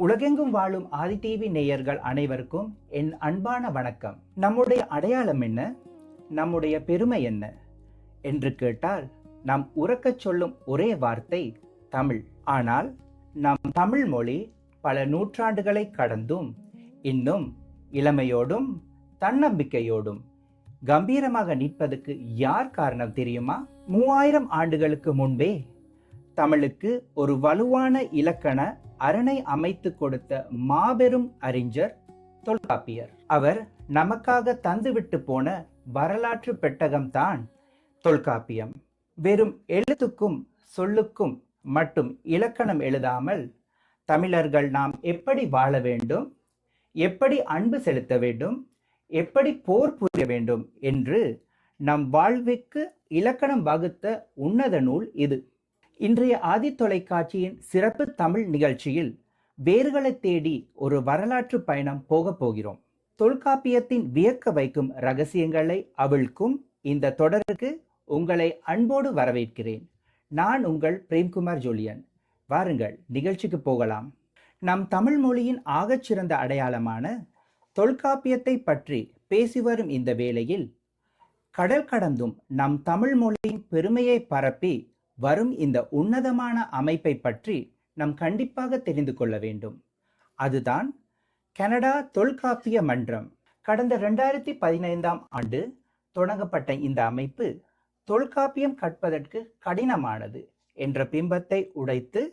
உலகெங்கும் வாழும் ஆதி டிவி நேயர்கள் அனைவருக்கும் என் அன்பான வணக்கம். நம்முடைய அடையாளம் என்ன, நம்முடைய பெருமை என்ன என்று கேட்டால் நாம் உரக்கச் சொல்லும் ஒரே வார்த்தை தமிழ். ஆனால் நம் தமிழ் மொழி பல நூற்றாண்டுகளை கடந்தும் இன்னும் இளமையோடும் தன்னம்பிக்கையோடும் கம்பீரமாக நிற்பதற்கு யார் காரணம் தெரியுமா? 3000 ஆண்டுகளுக்கு முன்பே தமிழுக்கு ஒரு வலுவான இலக்கண அரணை அமைத்து கொடுத்த மாபெரும் அறிஞர் தொல்காப்பியர். அவர் நமக்காக தந்துவிட்டு போன வரலாற்று பெட்டகம்தான் தொல்காப்பியம். வெறும் எழுத்துக்கும் சொல்லுக்கும் மட்டும் இலக்கணம் எழுதாமல் தமிழர்கள் நாம் எப்படி வாழ வேண்டும், எப்படி அன்பு செலுத்த வேண்டும், எப்படி போர் புரிய வேண்டும் என்று நம் வாழ்வுக்கு இலக்கணம் வகுத்த உன்னத நூல் இது. இன்றைய ஆதி தொலைக்காட்சியின் சிறப்பு தமிழ் நிகழ்ச்சியில் வேர்களை தேடி ஒரு வரலாற்று பயணம் போக போகிறோம். தொல்காப்பியத்தின் வியக்க வைக்கும் ரகசியங்களை அவிழ்க்கும் இந்த தொடருக்கு உங்களை அன்போடு வரவேற்கிறேன். நான் உங்கள் பிரேம்குமார் ஜூலியன். வாருங்கள், நிகழ்ச்சிக்கு போகலாம். நம் தமிழ் மொழியின் ஆகச்சிறந்த அடையாளமான தொல்காப்பியத்தை பற்றி பேசி வரும் இந்த வேளையில் கடல் கடந்தும் நம் தமிழ் மொழியின் பெருமையை பரப்பி வரும் இந்த உன்னதமான அமைப்பை பற்றி நாம் கண்டிப்பாக தெரிந்து கொள்ள வேண்டும். அதுதான் கனடா தொல்காப்பிய மன்றம். கடந்த 2015ஆம் ஆண்டு தொடங்கப்பட்ட இந்த அமைப்பு தொல்காப்பியம் கற்பதற்கு கடினமானது என்ற பிம்பத்தை உடைத்து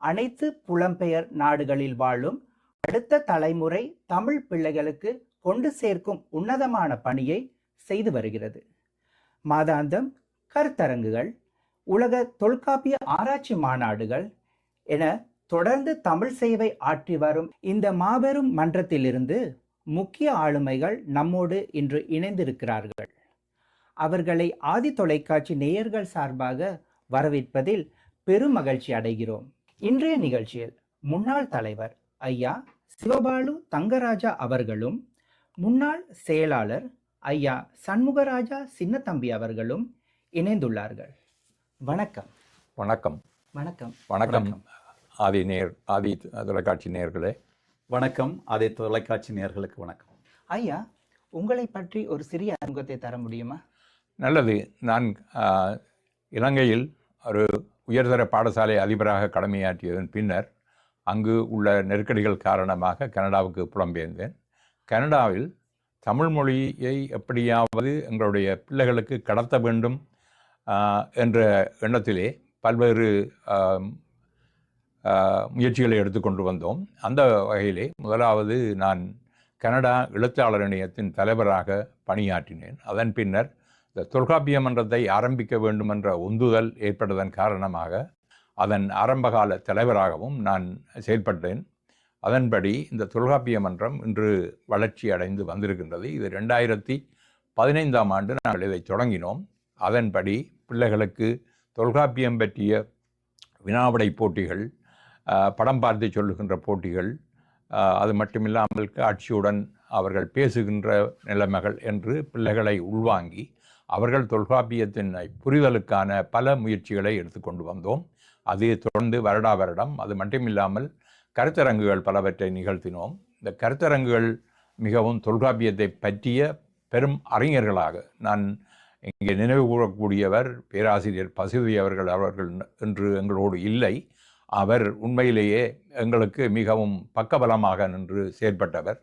அனைத்து புலம்பெயர் நாடுகளில் வாழும் அடுத்த தலைமுறை தமிழ் பிள்ளைகளுக்கு கொண்டு சேர்க்கும் உன்னதமான பணியை செய்து வருகிறது. மாதாந்தம் கருத்தரங்குகள், உலக தொல்காப்பிய ஆராய்ச்சி மாநாடுகள் என தொடர்ந்து தமிழ் சேவை ஆற்றி வரும் இந்த மாபெரும் மன்றத்திலிருந்து முக்கிய ஆளுமைகள் நம்மோடு இன்று இணைந்திருக்கிறார்கள். அவர்களை ஆதி தொலைக்காட்சி நேயர்கள் சார்பாக வரவேற்பதில் பெரும் மகிழ்ச்சி அடைகிறோம். இன்றைய நிகழ்ச்சியில் முன்னாள் தலைவர் ஐயா சிவபாலு தங்கராஜா அவர்களும் முன்னாள் செயலாளர் ஐயா சண்முகராஜா சின்னத்தம்பி அவர்களும் இணைந்துள்ளார்கள். வணக்கம். வணக்கம். வணக்கம். வணக்கம் ஆதி தொலைக்காட்சி நேயர்களே. வணக்கம் ஆதி தொலைக்காட்சி நேயர்களுக்கு வணக்கம். ஐயா, உங்களை பற்றி ஒரு சிறிய அறிமுகத்தை தர முடியுமா? நல்லது. நான் இலங்கையில் ஒரு உயர்தர பாடசாலை அதிபராக கடமையாற்றியதன் பின்னர் அங்கு உள்ள நெருக்கடிகள் காரணமாக கனடாவுக்கு புலம்பெயர்ந்தேன். கனடாவில் தமிழ் மொழியை எப்படியாவது எங்களுடைய பிள்ளைகளுக்கு கடத்த வேண்டும் என்ற எண்ணத்திலே பல்வேறு முயற்சிகளை எடுத்துக்கொண்டு வந்தோம். அந்த வகையிலே முதலாவது நான் கனடா எழுத்தாளர் இணையத்தின் தலைவராக பணியாற்றினேன். அதன் பின்னர் இந்த தொல்காப்பிய மன்றத்தை ஆரம்பிக்க வேண்டும் என்ற உந்துதல் ஏற்பட்டதன் காரணமாக அதன் ஆரம்பகால தலைவராகவும் நான் செயல்பட்டேன். அதன்படி இந்த தொல்காப்பிய மன்றம் இன்று வளர்ச்சி அடைந்து வந்திருக்கின்றது. இது 2015ஆம் ஆண்டு நாங்கள் இதை தொடங்கினோம். அதன்படி பிள்ளைகளுக்கு தொல்காப்பியம் பற்றிய வினாவிடை போட்டிகள், படம் பார்த்து சொல்லுகின்ற போட்டிகள், அது மட்டுமில்லாமல் காட்சியுடன் அவர்கள் பேசுகின்ற நிலைமைகள் என்று பிள்ளைகளை உள்வாங்கி அவர்கள் தொல்காப்பியத்தின் புரிதலுக்கான பல முயற்சிகளை எடுத்துக்கொண்டு வந்தோம். அது தொடர்ந்து வருடா வருடம் அது மட்டுமில்லாமல் கருத்தரங்குகள் பலவற்றை நிகழ்த்தினோம். இந்த கருத்தரங்குகள் மிகவும் தொல்காப்பியத்தை பற்றிய பெரும் அறிஞர்களாக நான் இங்கே நினைவு கூறக்கூடியவர் பேராசிரியர் பசுதி அவர்கள் என்று எங்களோடு இல்லை. அவர் உண்மையிலேயே எங்களுக்கு மிகவும் பக்கபலமாக நின்று செயற்பட்டவர்.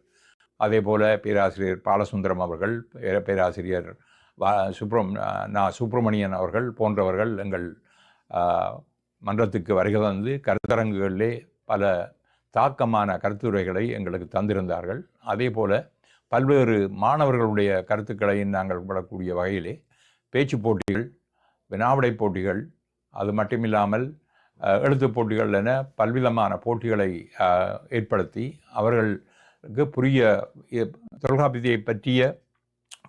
அதே போல பேராசிரியர் பாலசுந்தரம் அவர்கள், பேராசிரியர் சுப்பிரமணியன் அவர்கள் போன்றவர்கள் எங்கள் மன்றத்துக்கு வருகை தந்து கருத்தரங்குகளிலே பல தாக்கமான கருத்துரைகளை எங்களுக்கு தந்திருந்தார்கள். அதே போல பல்வேறு மாணவர்களுடைய கருத்துக்களையும் நாங்கள் விடக்கூடிய வகையிலே பேச்சு போட்டிகள், வினாவிடை போட்டிகள், அது மட்டுமில்லாமல் எழுத்துப் போட்டிகள் என பல்விதமான போட்டிகளை ஏற்படுத்தி அவர்களுக்கு தொல்காப்பியத்தை பற்றிய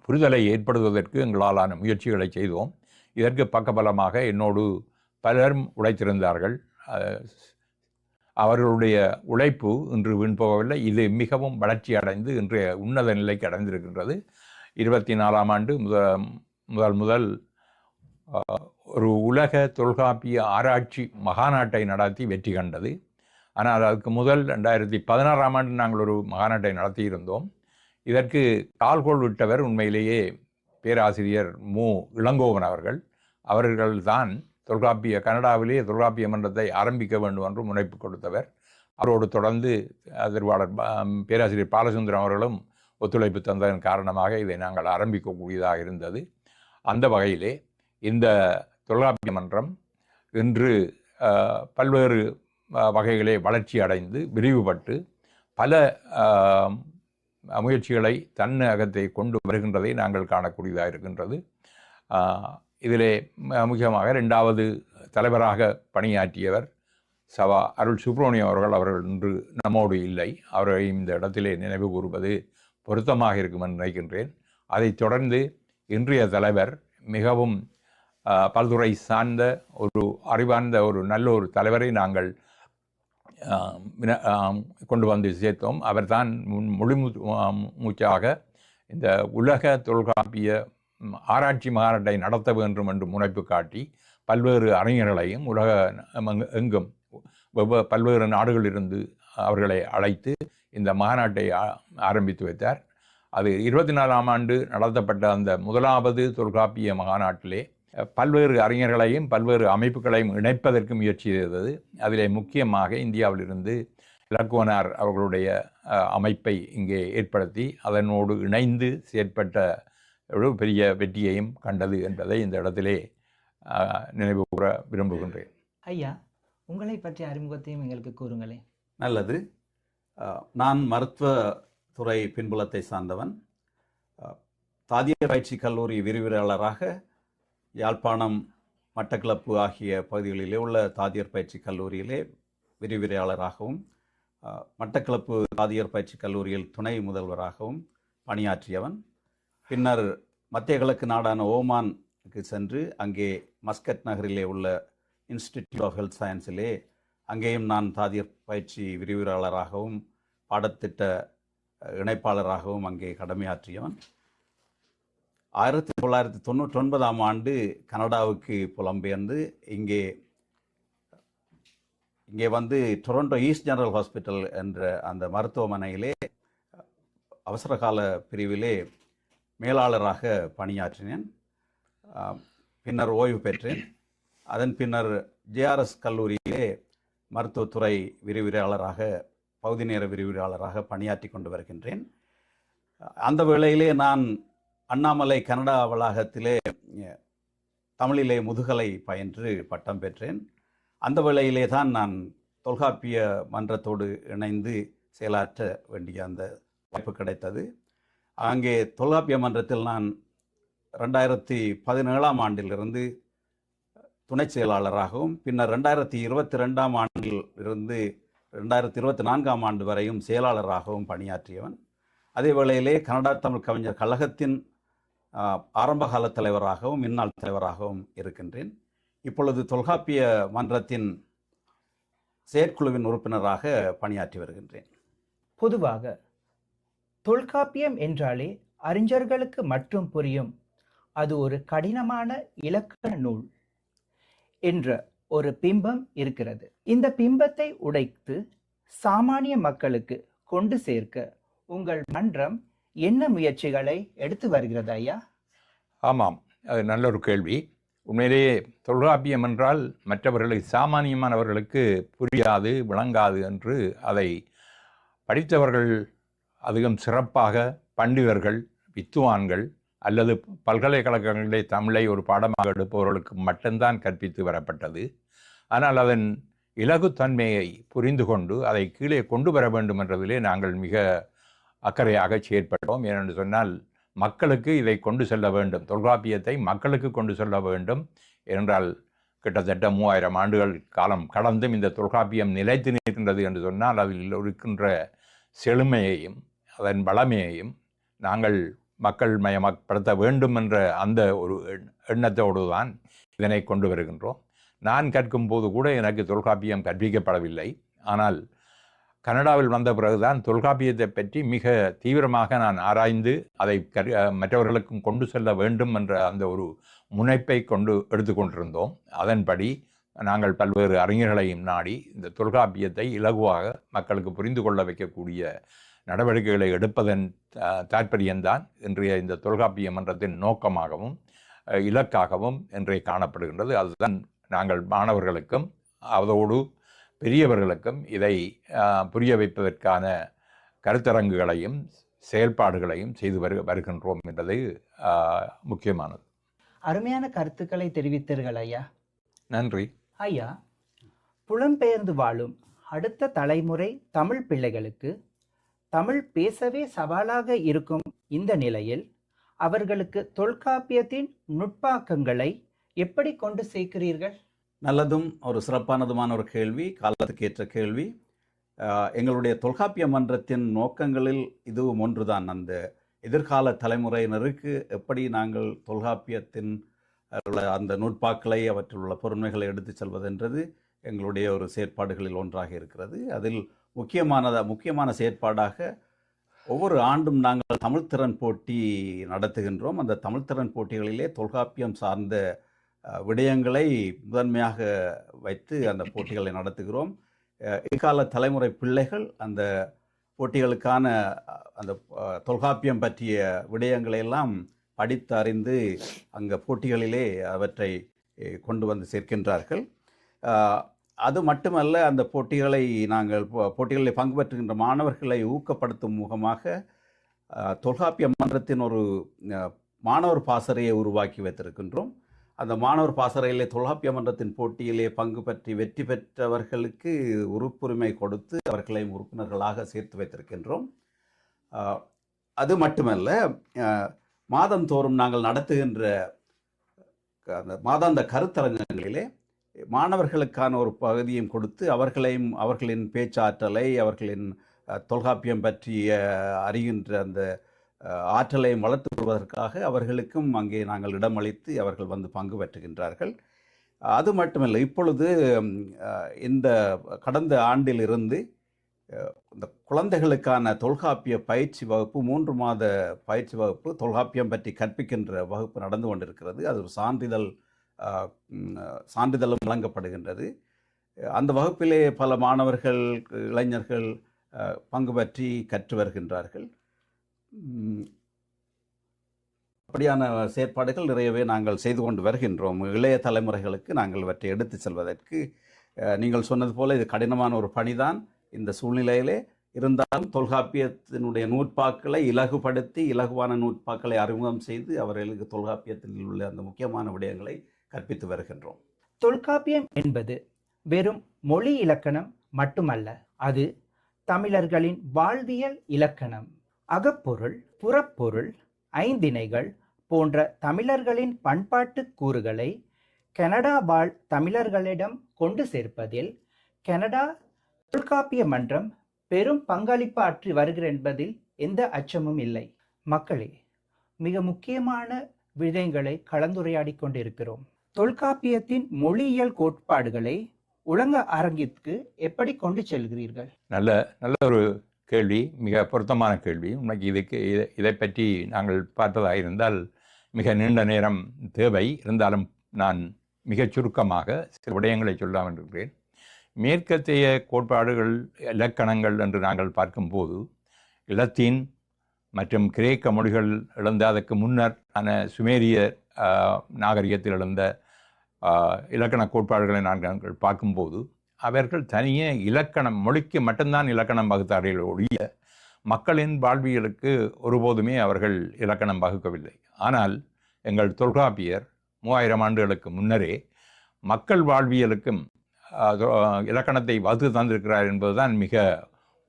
புரிதலை ஏற்படுத்துவதற்கு எங்களாலான முயற்சிகளை செய்தோம். இதற்கு பக்கபலமாக என்னோடு பலரும் உழைத்திருந்தார்கள். அவர்களுடைய உழைப்பு இன்று வீண் போகவில்லை. இது மிகவும் வளர்ச்சி அடைந்து இன்றைய உன்னத நிலைக்கு அடைந்திருக்கின்றது. 24ஆம் ஆண்டு முதல் ஒரு உலக தொல்காப்பிய ஆராய்ச்சி மகாநாட்டை நடத்தி வெற்றி கண்டது. ஆனால் அதுக்கு முதல் 2016ஆம் ஆண்டு நாங்கள் ஒரு மாநாட்டை நடத்தியிருந்தோம். இதற்கு கால்கோள் விட்டவர் உண்மையிலேயே பேராசிரியர் மு. இளங்கோவன் அவர்கள். அவர்கள்தான் கனடாவிலே தொல்காப்பிய மன்றத்தை ஆரம்பிக்க வேண்டும் என்று முனைப்பு கொடுத்தவர். அவரோடு தொடர்ந்து ஆதரவாளர் பேராசிரியர் பாலசுந்தரம் அவர்களும் ஒத்துழைப்பு தந்ததன் காரணமாக இதை நாங்கள் ஆரம்பிக்கக்கூடியதாக இருந்தது. அந்த வகையிலே இந்த தொல்காப்பிய மன்றம் இன்று பல்வேறு வகைகளே வளர்ச்சி அடைந்து விரிவுபட்டு பல முயற்சிகளை தன்னகத்தை கொண்டு வருகின்றதை நாங்கள் காணக்கூடியதாக இருக்கின்றது. இதிலே முக்கியமாக 2வது தலைவராக பணியாற்றியவர் சவா அருள் சுப்ரமணியம் அவர்கள் இன்று நம்மோடு இல்லை. அவரை இந்த இடத்திலே நினைவு கூறுவது பொருத்தமாக இருக்கும் என்று நினைக்கின்றேன். அதைத் தொடர்ந்து இன்றைய தலைவர் மிகவும் பல்துறை சார்ந்த ஒரு அறிவார்ந்த ஒரு நல்ல ஒரு தலைவரை நாங்கள் கொண்டு வந்து சேர்த்தோம். அவர்தான் மொழி மூச்சாக இந்த உலக தொல்காப்பிய ஆராய்ச்சி மாநாட்டை நடத்த வேண்டும் என்று முனைப்பு காட்டி பல்வேறு அறிஞர்களையும் உலக எங்கும் பல்வேறு நாடுகளிலிருந்து அவர்களை அழைத்து இந்த மாநாட்டை ஆரம்பித்து வைத்தார். அது 24ஆம் ஆண்டு நடத்தப்பட்ட அந்த முதலாவது தொல்காப்பிய மாநாட்டிலே பல்வேறு அறிஞர்களையும் பல்வேறு அமைப்புகளையும் இணைப்பதற்கு முயற்சி செய்தது. அதிலே முக்கியமாக இந்தியாவிலிருந்து இலக்குவனார் அவர்களுடைய அமைப்பை இங்கே ஏற்படுத்தி அதனோடு இணைந்து செயற்பட்ட ஒரு பெரிய வெற்றியையும் கண்டது என்பதை இந்த இடத்திலே நினைவு கூற விரும்புகின்றேன். ஐயா, உங்களை பற்றிய அறிமுகத்தையும் எங்களுக்கு கூறுங்களேன். நல்லது. நான் மருத்துவ துறை பின்புலத்தை சார்ந்தவன். தாதியர் பயிற்சி கல்லூரி விரிவுரையாளராக யாழ்ப்பாணம், மட்டக்களப்பு ஆகிய பகுதிகளிலே உள்ள தாதியர் பயிற்சி கல்லூரியிலே விரிவுரையாளராகவும், மட்டக்களப்பு தாதியர் பயிற்சி கல்லூரியில் துணை முதல்வராகவும் பணியாற்றியவன். பின்னர் மத்திய கிழக்கு நாடான ஓமானுக்கு சென்று அங்கே மஸ்கட் நகரிலே உள்ள இன்ஸ்டிடியூட் ஆஃப் ஹெல்த் சயின்ஸிலே அங்கேயும் நான் தாதியர் பயிற்சி விரிவுரையாளராகவும் பாடத்திட்ட இணைப்பாளராகவும் அங்கே கடமையாற்றியவன். 1999ஆம் ஆண்டு கனடாவுக்கு புலம்பெயர்ந்து இங்கே வந்து டொரண்டோ ஈஸ்ட் ஜெனரல் ஹாஸ்பிட்டல் என்ற அந்த மருத்துவமனையிலே அவசரகால பிரிவிலே மேலாளராக பணியாற்றினேன். பின்னர் ஓய்வு பெற்றேன். அதன் பின்னர் ஜேஆர்எஸ் கல்லூரியிலே மருத்துவத்துறை விரிவுரையாளராக, பகுதி நேர விரிவுரையாளராக பணியாற்றி கொண்டு வருகின்றேன். அந்த வேளையிலே நான் அண்ணாமலை கனடா வளாகத்திலே தமிழிலே முதுகலை பயின்று பட்டம் பெற்றேன். அந்த வேளையிலே தான் நான் தொல்காப்பிய மன்றத்தோடு இணைந்து செயலாற்ற வேண்டிய அந்த வாய்ப்பு கிடைத்தது. அங்கே தொல்காப்பிய மன்றத்தில் நான் 2017ஆம் ஆண்டிலிருந்து துணை செயலாளராகவும், பின்னர் 2022ஆம் ஆண்டில் இருந்து 2024ஆம் ஆண்டு வரையும் செயலாளராகவும் பணியாற்றியவன். அதே வேளையிலே கனடா தமிழ் கவிஞர் கழகத்தின் ஆரம்பகால தலைவராகவும் முன்னாள் தலைவராகவும் இருக்கின்றேன். இப்பொழுது தொல்காப்பிய மன்றத்தின் செயற்குழுவின் உறுப்பினராக பணியாற்றி வருகின்றேன். பொதுவாக தொல்காப்பியம் என்றாலே அறிஞர்களுக்கு மட்டும் புரியும் அது ஒரு கடினமான இலக்கண நூல் என்ற ஒரு பிம்பம் இருக்கிறது. இந்த பிம்பத்தை உடைத்து சாமானிய மக்களுக்கு கொண்டு சேர்க்க உங்கள் மன்றம் என்ன முயற்சிகளை எடுத்து வருகிறது ஐயா? ஆமாம், அது நல்ல ஒரு கேள்வி. உண்மையிலேயே தொல்காப்பியம் என்றால் மற்றவர்களுக்கு, சாமானியமானவர்களுக்கு புரியாது, விளங்காது என்று அதை படித்தவர்கள், அதிகம் சிறப்பாக பண்டிதர்கள், வித்துவான்கள் அல்லது பல்கலைக்கழகங்களிலே தமிழை ஒரு பாடமாக எடுப்பவர்களுக்கு மட்டும்தான் கற்பித்து வரப்பட்டது. ஆனால் அதன் இலகுத்தன்மையை புரிந்து கொண்டு அதை கீழே கொண்டு வர வேண்டும் என்றதிலே நாங்கள் மிக அக்கறையாக செயற்பட்டோம். ஏனென்று சொன்னால் மக்களுக்கு இதை கொண்டு செல்ல வேண்டும், தொல்காப்பியத்தை மக்களுக்கு கொண்டு செல்ல வேண்டும். என்றால் கிட்டத்தட்ட 3000 ஆண்டுகள் காலம் கடந்தும் இந்த தொல்காப்பியம் நிலைத்து நிற்கின்றது என்று சொன்னால் அதில் இருக்கின்ற செழுமையையும் அதன் வளமையையும் நாங்கள் மக்கள் மயப்படுத்த வேண்டும் என்ற அந்த ஒரு எண்ணத்தோடு தான் இதனை கொண்டு வருகின்றோம். நான் கற்கும் போது கூட எனக்கு தொல்காப்பியம் கற்பிக்கப்படவில்லை. ஆனால் கனடாவில் வந்த பிறகுதான் தொல்காப்பியத்தை பற்றி மிக தீவிரமாக நான் ஆராய்ந்து அதை மற்றவர்களுக்கும் கொண்டு செல்ல வேண்டும் என்ற அந்த ஒரு முனைப்பை எடுத்துக்கொண்டிருந்தோம். அதன்படி நாங்கள் பல்வேறு அறிஞர்களையும் நாடி இந்த தொல்காப்பியத்தை இலகுவாக மக்களுக்கு புரிந்து கொள்ள வைக்கக்கூடிய நடவடிக்கைகளை எடுப்பதன் தாற்பயம்தான் இன்றைய இந்த தொல்காப்பிய மன்றத்தின் நோக்கமாகவும் இலக்காகவும் இன்றைய காணப்படுகின்றது. அதுதான் நாங்கள் மாணவர்களுக்கும் அதோடு பெரியவர்களுக்கும் இதை புரிய வைப்பதற்கான கருத்தரங்குகளையும் செயல்பாடுகளையும் செய்து வருகின்றோம் என்பது முக்கியமானது. அருமையான கருத்துக்களை தெரிவித்தீர்கள் ஐயா. நன்றி ஐயா. புலம்பெயர்ந்து வாழும் அடுத்த தலைமுறை தமிழ் பிள்ளைகளுக்கு தமிழ் பேசவே சவாலாக இருக்கும் இந்த நிலையில் அவர்களுக்கு தொல்காப்பியத்தின் நுட்பாக்கங்களை எப்படி கொண்டு சேர்க்கிறீர்கள்? நல்லதும் ஒரு சிறப்பானதுமான ஒரு கேள்வி, காலத்துக்கேற்ற கேள்வி. எங்களுடைய தொல்காப்பிய மன்றத்தின் நோக்கங்களில் இதுவும் ஒன்றுதான். அந்த எதிர்கால தலைமுறையினருக்கு எப்படி நாங்கள் தொல்காப்பியத்தின் அந்த நூற்பாக்களை அவற்றில் உள்ள பொருண்மைகளை எடுத்து செல்வதென்றது எங்களுடைய ஒரு செயற்பாடுகளில் ஒன்றாக இருக்கிறது. அதில் முக்கியமான செயற்பாடாக ஒவ்வொரு ஆண்டும் நாங்கள் தமிழ்த்திறன் போட்டி நடத்துகின்றோம். அந்த தமிழ்த்திறன் போட்டிகளிலே தொல்காப்பியம் சார்ந்த விடயங்களை முதன்மையாக வைத்து அந்த போட்டிகளை நடத்துகிறோம். இக்கால தலைமுறை பிள்ளைகள் அந்த போட்டிகளுக்கான அந்த தொல்காப்பியம் பற்றிய விடயங்களை எல்லாம் படித்து அறிந்து அங்கே போட்டிகளிலே அவற்றை கொண்டு வந்து சேர்க்கின்றார்கள். அது மட்டுமல்ல, அந்த போட்டிகளில் பங்கு பெற்றுகின்ற மாணவர்களை ஊக்கப்படுத்தும் முகமாக தொல்காப்பிய மன்றத்தின் ஒரு மாணவர் பாசறையை உருவாக்கி வைத்திருக்கின்றோம். அந்த மாணவர் பாசறையிலே தொல்காப்பிய மன்றத்தின் போட்டியிலே பங்கு பெற்றி வெற்றி பெற்றவர்களுக்கு உறுப்புரிமை கொடுத்து அவர்களையும் உறுப்பினர்களாக சேர்த்து வைத்திருக்கின்றோம். அது மட்டுமல்ல, மாதந்தோறும் நாங்கள் நடத்துகின்ற அந்த மாதாந்த கருத்தரங்கங்களிலே மாணவர்களுக்கான ஒரு பகுதியும் கொடுத்து அவர்களின் பேச்சாற்றலை, அவர்களின் தொல்காப்பியம் பற்றிய அறிகின்ற அந்த ஆற்றலையும் வளர்த்து வருவதற்காக அவர்களுக்கும் அங்கே நாங்கள் இடமளித்து அவர்கள் வந்து பங்கு பெற்றுகின்றார்கள். அது மட்டுமல்ல, இப்பொழுது இந்த கடந்த ஆண்டிலிருந்து இந்த குழந்தைகளுக்கான தொல்காப்பிய பயிற்சி வகுப்பு 3 மாத பயிற்சி வகுப்பு தொல்காப்பியம் பற்றி கற்பிக்கின்ற வகுப்பு நடந்து கொண்டிருக்கிறது. அது ஒரு சான்றிதழும் வழங்கப்படுகின்றது. அந்த வகுப்பிலே பல மாணவர்கள், இளைஞர்கள் பங்கு பற்றி கற்று வருகின்றார்கள். அப்படியான செயற்பாடுகள் நிறையவே நாங்கள் செய்து கொண்டு வருகின்றோம். இளைய தலைமுறைகளுக்கு நாங்கள் இவற்றை எடுத்து செல்வதற்கு நீங்கள் சொன்னது போல இது கடினமான ஒரு பணிதான். இந்த சூழ்நிலையிலே இருந்தாலும் தொல்காப்பியத்தினுடைய நூற்பாக்களை இலகுபடுத்தி இலகுவான நூற்பாக்களை அறிமுகம் செய்து அவர்களுக்கு தொல்காப்பியத்தில் உள்ள அந்த முக்கியமான விடயங்களை கற்பித்து வருகின்றோம். தொல்காப்பியம் என்பது வெறும் மொழி இலக்கணம் மட்டுமல்ல, அது தமிழர்களின் வாழ்வியல் இலக்கணம். அகப்பொருள், புறப்பொருள், ஐந்திணைகள் போன்ற தமிழர்களின் பண்பாட்டு கூறுகளை கனடா வாழ் தமிழர்களிடம் கொண்டு சேர்ப்பதில் கனடா தொல்காப்பிய மன்றம் பெரும் பங்களிப்பு ஆற்றி வருகிறது என்பதில் எந்த அச்சமும் இல்லை. மக்களே, மிக முக்கியமான விடயங்களை கலந்துரையாடி கொண்டிருக்கிறோம். தொல்காப்பியத்தின் மொழியியல் கோட்பாடுகளை உலக அரங்கிற்கு எப்படி கொண்டு செல்கிறீர்கள்? நல்ல ஒரு கேள்வி, மிக பொருத்தமான கேள்வி. உண்மைக்கு இதை பற்றி நாங்கள் பார்த்ததாக இருந்தால் மிக நீண்ட நேரம் தேவை. இருந்தாலும் நான் மிகச் சுருக்கமாக சில விடயங்களை சொல்லாமல் இருக்கிறேன். மேற்கத்திய கோட்பாடுகள், இலக்கணங்கள் என்று நாங்கள் பார்க்கும்போது இலத்தீன் மற்றும் கிரேக்க மொழிகள் எழுந்த அதற்கு முன்னர் சுமேரிய நாகரிகத்தில் எழுந்த இலக்கண கோட்பாடுகளை நாங்கள் பார்க்கும்போது அவர்கள் தனியே இலக்கணம், மொழிக்கு மட்டும்தான் இலக்கணம் வகுத்தார்கள் ஒழிய மக்களின் வாழ்வியலுக்கு ஒருபோதுமே அவர்கள் இலக்கணம் வகுக்கவில்லை. ஆனால் எங்கள் தொல்காப்பியர் 3000 ஆண்டுகளுக்கு முன்னரே மக்கள் வாழ்வியலுக்கும் இலக்கணத்தை வகுத்து தந்திருக்கிறார் என்பதுதான் மிக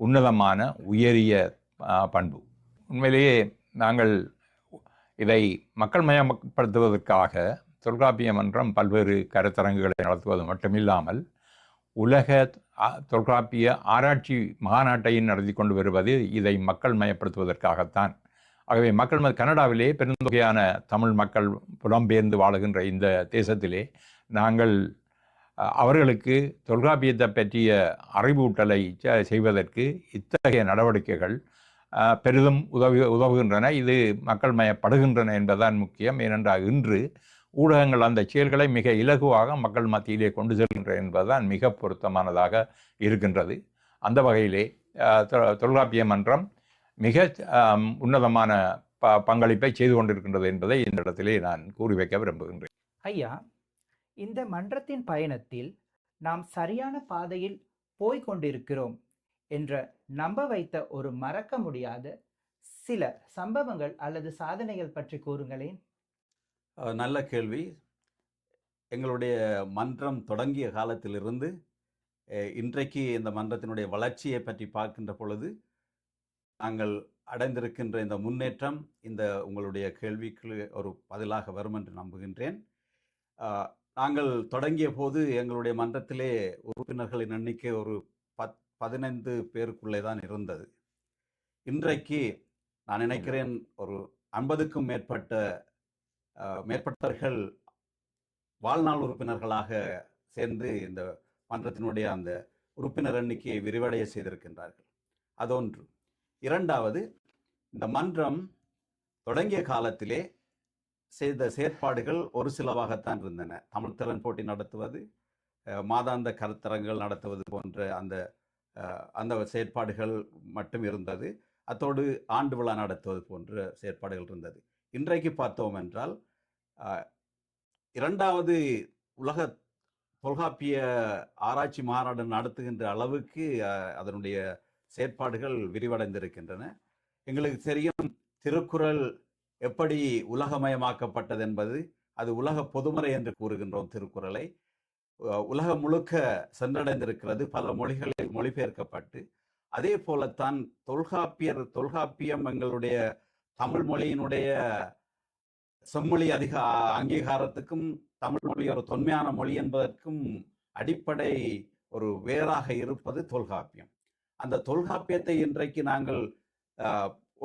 உன்னதமான உயரிய பண்பு. உண்மையிலேயே நாங்கள் இதை மக்கள் மயப்படுத்துவதற்காக தொல்காப்பிய மன்றம் பல்வேறு கருத்தரங்குகளை நடத்துவது மட்டுமில்லாமல் உலக தொல்காப்பிய ஆராய்ச்சி மாநாட்டையும் நடத்தி கொண்டு வருவது இதை மக்கள் மயப்படுத்துவதற்காகத்தான். ஆகவே கனடாவிலே பெருந்தொகையான தமிழ் மக்கள் புலம்பெயர்ந்து வாழுகின்ற இந்த தேசத்திலே நாங்கள் அவர்களுக்கு தொல்காப்பியத்தை பற்றிய அறிவூட்டலை செய்வதற்கு இத்தகைய நடவடிக்கைகள் பெரிதும் உதவுகின்றன. இது மக்கள் மயப்படுகின்றன என்பதுதான் முக்கியம். ஏனென்றால் இன்று ஊடகங்கள் அந்த செயல்களை மிக இலகுவாக மக்கள் மத்தியிலே கொண்டு செல்கின்றன என்பதுதான் மிக பொருத்தமானதாக இருக்கின்றது. அந்த வகையிலே தொல்காப்பிய மன்றம் மிக உன்னதமான பங்களிப்பை செய்து கொண்டிருக்கின்றது என்பதை இந்த இடத்திலே நான் கூறி வைக்க விரும்புகின்றேன். ஐயா, இந்த மன்றத்தின் பயணத்தில் நாம் சரியான பாதையில் போய்கொண்டிருக்கிறோம் என்ற நம்ப வைத்த ஒரு மறக்க முடியாத சில சம்பவங்கள் அல்லது சாதனைகள் பற்றி கூறுங்களேன். நல்ல கேள்வி. எங்களுடைய மன்றம் தொடங்கிய காலத்திலிருந்து இன்றைக்கு இந்த மன்றத்தினுடைய வளர்ச்சியை பற்றி பார்க்கின்ற பொழுது நாங்கள் அடைந்திருக்கின்ற இந்த முன்னேற்றம் இந்த உங்களுடைய கேள்விக்கு ஒரு பதிலாக வரும் என்று நம்புகின்றேன். நாங்கள் தொடங்கிய போது எங்களுடைய மன்றத்திலே உறுப்பினர்களின் எண்ணிக்கை ஒரு 15 பேருக்குள்ளே தான் இருந்தது. இன்றைக்கு நான் நினைக்கிறேன் ஒரு 50க்கும் மேற்பட்டவர்கள் வாழ்நாள் உறுப்பினர்களாக சேர்ந்து இந்த மன்றத்தினுடைய அந்த உறுப்பினர் எண்ணிக்கையை விரிவடைய செய்திருக்கின்றார்கள். அதொன்று. இரண்டாவது, இந்த மன்றம் தொடங்கிய காலத்திலே செய்த செயற்பாடுகள் ஒரு சிலவாகத்தான் இருந்தன. தமிழ் திறன் போட்டி நடத்துவது, மாதாந்த கருத்தரங்கள் நடத்துவது போன்ற அந்த செயற்பாடுகள் மட்டும் இருந்தது. அத்தோடு ஆண்டு விழா நடத்துவது போன்ற செயற்பாடுகள் இருந்தது. இன்றைக்கு பார்த்தோம் என்றால் 2வது உலக தொல்காப்பிய ஆராய்ச்சி மாநாடு நடத்துகின்ற அளவுக்கு அதனுடைய செயற்பாடுகள் விரிவடைந்திருக்கின்றன. எங்களுக்கு தெரியும், திருக்குறள் எப்படி உலகமயமாக்கப்பட்டது என்பது. அது உலக பொதுமறை என்று கூறுகின்றோம். திருக்குறளை உலகம் முழுக்க சென்றடைந்திருக்கிறது, பல மொழிகளில் மொழிபெயர்க்கப்பட்டு. அதே போலத்தான் தொல்காப்பியம் எங்களுடைய தமிழ் மொழியினுடைய செம்மொழி அங்கீகாரத்துக்கும் தமிழ் மொழி ஒரு தொன்மையான மொழி என்பதற்கும் அடிப்படை ஒரு வேறாக இருப்பது தொல்காப்பியம். அந்த தொல்காப்பியத்தை இன்றைக்கு நாங்கள்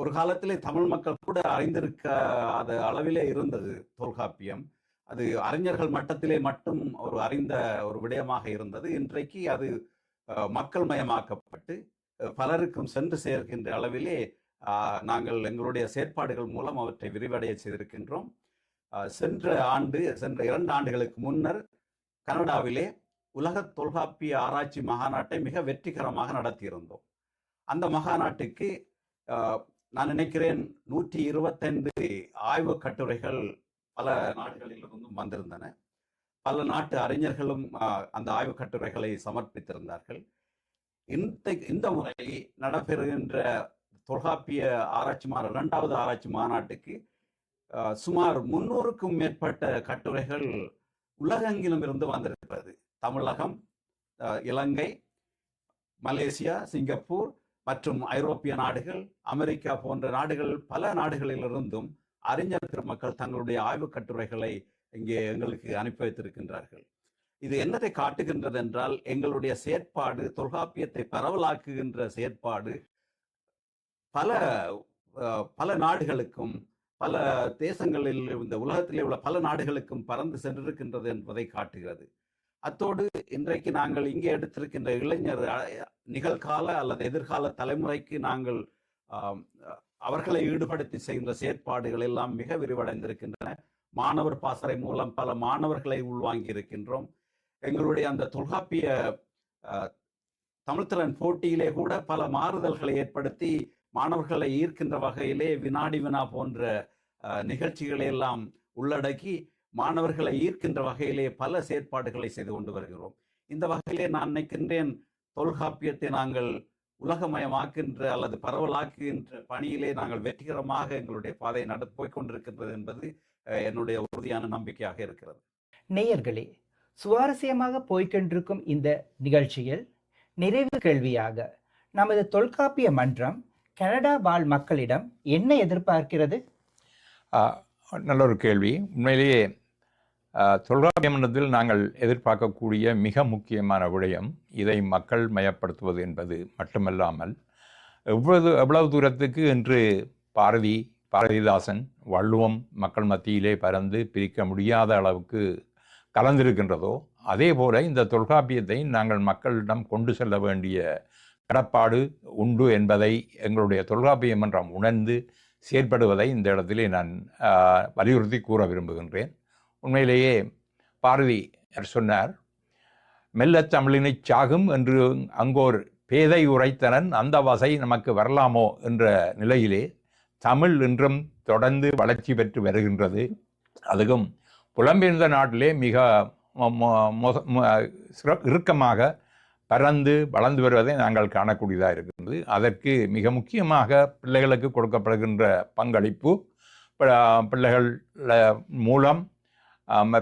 ஒரு காலத்திலே தமிழ் மக்கள் கூட அறிந்திருக்காத அளவிலே இருந்தது தொல்காப்பியம். அது அறிஞர்கள் மட்டத்திலே மட்டும் அறிந்த ஒரு விடயமாக இருந்தது. இன்றைக்கு அது மக்கள் மயமாக்கப்பட்டு பலருக்கும் சென்று சேர்க்கின்ற அளவிலே நாங்கள் எங்களுடைய செயற்பாடுகள் மூலம் அவற்றை விரிவடைய செய்திருக்கின்றோம். சென்ற 2 ஆண்டுகளுக்கு முன்னர் கனடாவிலே உலக தொல்காப்பிய ஆராய்ச்சி மகாநாட்டை மிக வெற்றிகரமாக நடத்தியிருந்தோம். அந்த மகாநாட்டுக்கு நான் நினைக்கிறேன் 125 ஆய்வு கட்டுரைகள் பல நாடுகளிலிருந்தும் வந்திருந்தன. பல நாட்டு அறிஞர்களும் அந்த ஆய்வு கட்டுரைகளை சமர்ப்பித்திருந்தார்கள். இந்த முறை நடைபெறுகின்ற தொல்காப்பிய ஆராய்ச்சி 2வது ஆராய்ச்சி மாநாட்டுக்கு சுமார் 300க்கும் மேற்பட்ட கட்டுரைகள் உலகெங்கிலும் இருந்து வந்திருக்கிறது. தமிழகம், இலங்கை, மலேசியா, சிங்கப்பூர் மற்றும் ஐரோப்பிய நாடுகள், அமெரிக்கா போன்ற நாடுகள், பல நாடுகளிலிருந்தும் அறிஞர் பெருமக்கள் தங்களுடைய ஆய்வு கட்டுரைகளை இங்கே எங்களுக்கு அனுப்பி வைத்திருக்கின்றார்கள். இது என்னத்தை காட்டுகின்றது என்றால், எங்களுடைய செயற்பாடு, தொல்காப்பியத்தை பரவலாக்குகின்ற செயற்பாடு பல நாடுகளுக்கும், பல தேசங்களில், இந்த உலகத்திலே உள்ள பல நாடுகளுக்கும் பறந்து சென்றிருக்கின்றது என்பதை காட்டுகிறது. அத்தோடு இன்றைக்கு நாங்கள் இங்கே எடுத்திருக்கின்ற இளைஞர் நிகழ்கால அல்லது எதிர்கால தலைமுறைக்கு நாங்கள் அவர்களை ஈடுபடுத்தி செய்கின்ற செயற்பாடுகள் எல்லாம் மிக விரிவடைந்திருக்கின்றன. மாணவர் பாசறை மூலம் பல மாணவர்களை உள்வாங்கி இருக்கின்றோம். எங்களுடைய அந்த தொல்காப்பிய தமிழ்த்திறன் போட்டியிலே கூட பல மாறுதல்களை ஏற்படுத்தி மாணவர்களை ஈர்க்கின்ற வகையிலே வினாடி வினா போன்ற நிகழ்ச்சிகளை எல்லாம் உள்ளடக்கி மாணவர்களை ஈர்க்கின்ற வகையிலே பல செயற்பாடுகளை செய்து கொண்டு வருகிறோம். இந்த வகையிலே நான் நினைக்கின்றேன், தொல்காப்பியத்தை நாங்கள் உலகமயமாக்கின்ற அல்லது பரவலாக்குகின்ற பணியிலே நாங்கள் வெற்றிகரமாக எங்களுடைய பாதை போய்க் கொண்டிருக்கின்றது என்பது என்னுடைய உறுதியான நம்பிக்கையாக இருக்கிறது. நேயர்களே, சுவாரஸ்யமாக போய்கொண்டிருக்கும் இந்த நிகழ்ச்சியில் நிறைவு கேள்வியாக, நமது தொல்காப்பிய மன்றம் கனடா வாழ் மக்களிடம் என்ன எதிர்பார்க்கிறது? நல்ல ஒரு கேள்வி. உண்மையிலேயே தொல்காப்பிய மன்றத்தில் நாங்கள் எதிர்பார்க்கக்கூடிய மிக முக்கியமான விடயம் இதை மக்கள் மயப்படுத்துவது என்பது மட்டுமல்லாமல், எவ்வளவு தூரத்துக்கு இன்று பாரதிதாசன், வள்ளுவம் மக்கள் மத்தியிலே பறந்து பிரிக்க முடியாத அளவுக்கு கலந்திருக்கின்றதோ, அதே போல இந்த தொல்காப்பியத்தை நாங்கள் மக்களிடம் கொண்டு செல்ல வேண்டிய கடப்பாடு உண்டு என்பதை எங்களுடைய தொல்காப்பிய மன்றம் உணர்ந்து செயற்படுவதை இந்த இடத்திலே நான் வலியுறுத்தி கூற விரும்புகின்றேன். உண்மையிலேயே பாரதி சொன்னார், மெல்லத் தமிழினைச் சாகும் என்று அங்கோர் பேதை உரைத்தனன் அந்த வசை நமக்கு வரலாமோ என்ற நிலையிலே தமிழ் இன்றும் தொடர்ந்து வளர்ச்சி பெற்று வருகின்றது. அதுவும் புலம்பெயர்ந்த நாட்டிலே மிக இறுக்கமாக பறந்து வளர்ந்து வருவதை நாங்கள் காணக்கூடியதாக இருக்கின்றது. அதற்கு மிக முக்கியமாக பிள்ளைகளுக்கு கொடுக்கப்படுகின்ற பங்களிப்பு, பிள்ளைகள் மூலம்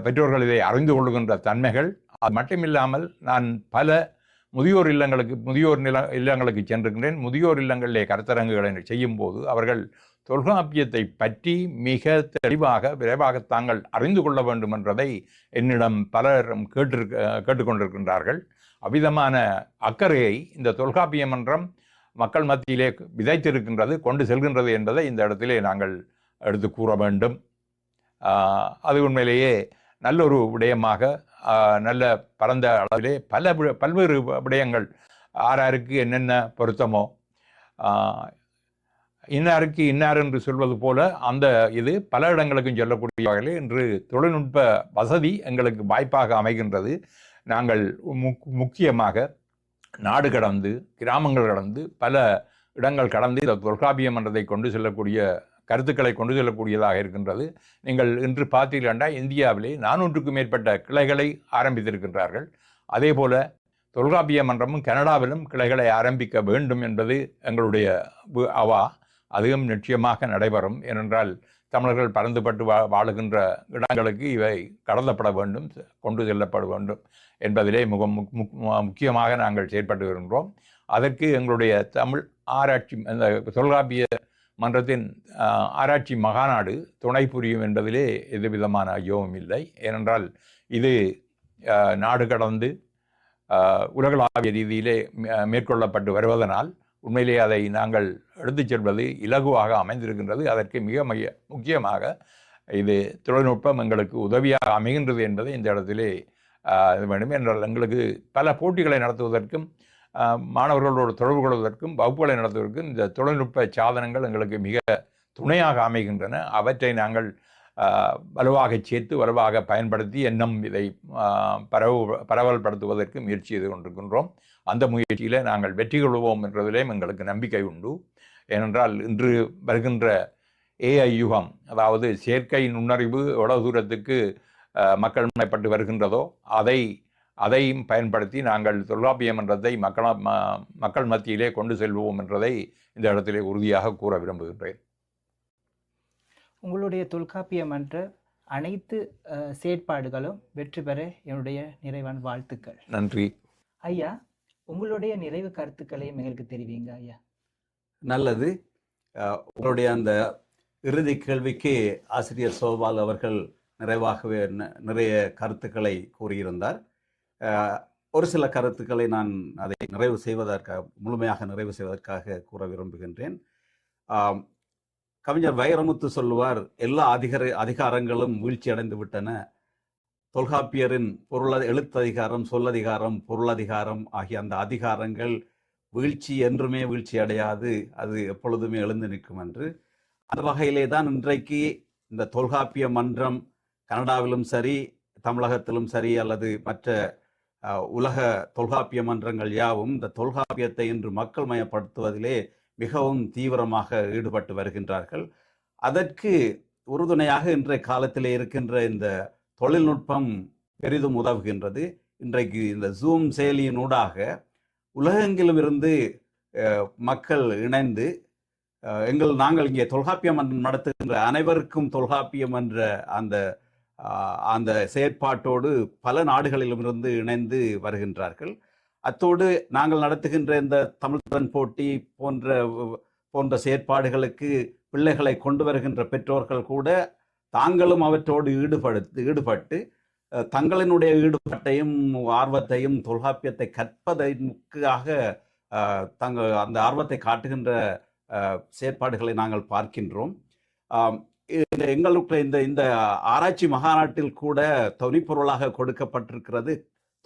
பெற்றோர்கள் இதை அறிந்து கொள்கின்ற தன்மைகள். அது மட்டுமில்லாமல் நான் பல முதியோர் இல்லங்களுக்கு சென்றிருக்கின்றேன். முதியோர் இல்லங்களிலே கருத்தரங்குகளை செய்யும் போது அவர்கள் தொல்காப்பியத்தை பற்றி மிக தெளிவாக விரைவாக தாங்கள் அறிந்து கொள்ள வேண்டும் என்றதை என்னிடம் பலரும் கேட்டுக்கொண்டிருக்கின்றார்கள். அவ்விதமான அக்கறையை இந்த தொல்காப்பிய மன்றம் மக்கள் மத்தியிலே விதைத்திருக்கின்றது, கொண்டு செல்கின்றது என்பதை இந்த இடத்திலே நாங்கள் எடுத்து கூற வேண்டும். அது உண்மையிலேயே நல்ல ஒரு விடயமாக, நல்ல பரந்த அளவிலே பல்வேறு விடயங்கள் ஆராருக்கு என்னென்ன பொருத்தமோ, இன்னாருக்கு இன்னார் என்று சொல்வது போல அந்த இது பல இடங்களுக்கும் சொல்லக்கூடிய வகையில் இன்று தொழில்நுட்ப வசதி எங்களுக்கு வாய்ப்பாக அமைகின்றது. நாங்கள் முக்கியமாக நாடு கடந்து, கிராமங்கள் கடந்து, பல இடங்கள் கடந்து இந்த தொல்காப்பிய மன்றத்தை கொண்டு செல்லக்கூடிய கருத்துக்களை கொண்டு செல்லக்கூடியதாக இருக்கின்றது. நீங்கள் இன்று பார்த்தீர்களா, இந்தியாவிலே 400க்கும் மேற்பட்ட கிளைகளை ஆரம்பித்திருக்கின்றார்கள். அதே போல தொல்காப்பிய மன்றமும் கனடாவிலும் கிளைகளை ஆரம்பிக்க வேண்டும் என்பது எங்களுடைய அவா. அதுவும் நிச்சயமாக நடைபெறும். ஏனென்றால் தமிழர்கள் பறந்துபட்டு வாழுகின்ற இடங்களுக்கு இவை கடத்தப்பட வேண்டும், கொண்டு செல்லப்பட வேண்டும் என்பதிலே முக்கியமாக நாங்கள் செயற்பட்டு வருகின்றோம். அதற்கு எங்களுடைய தமிழ் ஆராய்ச்சி, அந்த தொல்காப்பிய மன்றத்தின் ஆராய்ச்சி மகாநாடு துணை புரியும் என்பதிலே எதுவிதமான ஐயமும் இல்லை. ஏனென்றால் இது நாடு கடந்து உலகளாவிய ரீதியிலே மேற்கொள்ளப்பட்டு வருவதனால் உண்மையிலே அதை நாங்கள் எடுத்துச் செல்வது இலகுவாக அமைந்திருக்கின்றது. அதற்கு மிக முக்கியமாக இது தொழில்நுட்பம் எங்களுக்கு உதவியாக அமைகின்றது என்பதை இந்த இடத்திலே வேண்டும். என்றால் எங்களுக்கு பல போட்டிகளை நடத்துவதற்கும் மாணவர்களோடு தொடர்பு கொள்வதற்கும் வகுப்புகளை நடத்துவதற்கும் இந்த தொழில்நுட்ப சாதனங்கள் எங்களுக்கு மிக துணையாக அமைகின்றன. அவற்றை நாங்கள் வலுவாக சேர்த்து வலுவாக பயன்படுத்தி இன்னும் இதை பரவல்படுத்துவதற்கு முயற்சி செய்து கொண்டிருக்கின்றோம். அந்த முயற்சியில் நாங்கள் வெற்றி கொள்வோம் என்றதிலேயும் எங்களுக்கு நம்பிக்கை உண்டு. ஏனென்றால் இன்று வருகின்ற ஏஐ யுகம், அதாவது செயற்கை நுண்ணறிவு எவ்வளவு தூரத்துக்கு மக்கள் முனைப்பட்டு வருகின்றதோ அதையும் பயன்படுத்தி நாங்கள் தொல்காப்பிய மன்றத்தை மக்கள் மத்தியிலே கொண்டு செல்வோம் என்றதை இந்த இடத்திலே உறுதியாக கூற விரும்புகின்றேன். உங்களுடைய தொல்காப்பிய மன்ற அனைத்து செயற்பாடுகளும் வெற்றி பெற என்னுடைய நிறைவான வாழ்த்துக்கள். நன்றி ஐயா. உங்களுடைய நிறைவு கருத்துக்களையும் எங்களுக்கு தெரிவிங்க ஐயா. நல்லது. உங்களுடைய அந்த இறுதி கேள்விக்கு ஆசிரியர் சோபால் அவர்கள் நிறைவாகவே நிறைய கருத்துக்களை கூறியிருந்தார். ஒரு சில கருத்துக்களை நான் அதை முழுமையாக நிறைவு செய்வதற்காக கூற விரும்புகின்றேன். கவிஞர் வைரமுத்து சொல்லுவார், எல்லா அதிகாரங்களும் வீழ்ச்சி அடைந்து விட்டன. தொல்காப்பியரின் எழுத்ததிகாரம், சொல்லதிகாரம், பொருளதிகாரம் ஆகிய அந்த அதிகாரங்கள் வீழ்ச்சி என்றுமே வீழ்ச்சி அடையாது, அது எப்பொழுதுமே எழுந்து நிற்கும் என்று. அந்த வகையிலே தான் இன்றைக்கு இந்த தொல்காப்பிய மன்றம் கனடாவிலும் சரி, தமிழகத்திலும் சரி, அல்லது மற்ற உலக தொல்காப்பிய மன்றங்கள் யாவும் இந்த தொல்காப்பியத்தை இன்று மக்கள் மயப்படுத்துவதிலே மிகவும் தீவிரமாக ஈடுபட்டு வருகின்றார்கள். அதற்கு உறுதுணையாக இன்றைய காலத்திலே இருக்கின்ற இந்த தொழில்நுட்பம் பெரிதும் உதவுகின்றது. இன்றைக்கு இந்த ஜூம் செயலியினூடாக உலகெங்கிலும் இருந்து மக்கள் இணைந்து நாங்கள் இங்கே தொல்காப்பியம் மன்றம் நடத்துகின்ற அனைவருக்கும் தொல்காப்பியம் என்ற அந்த செயற்பாட்டோடு பல நாடுகளிலுமிருந்து இணைந்து வருகின்றார்கள். அத்தோடு நாங்கள் நடத்துகின்ற இந்த தமிழ்திறன் போட்டி போன்ற செயற்பாடுகளுக்கு பிள்ளைகளை கொண்டு வருகின்ற பெற்றோர்கள் கூட தாங்களும் அவற்றோடு ஈடுபட்டு தங்களினுடைய ஈடுபாட்டையும் ஆர்வத்தையும் தொல்காப்பியத்தை கற்பதற்காக அந்த ஆர்வத்தை காட்டுகின்ற செயற்பாடுகளை நாங்கள் பார்க்கின்றோம். எங்களுடைய இந்த ஆராய்ச்சி மகாநாட்டில் கூட தொனிப்பொருளாக கொடுக்கப்பட்டிருக்கிறது,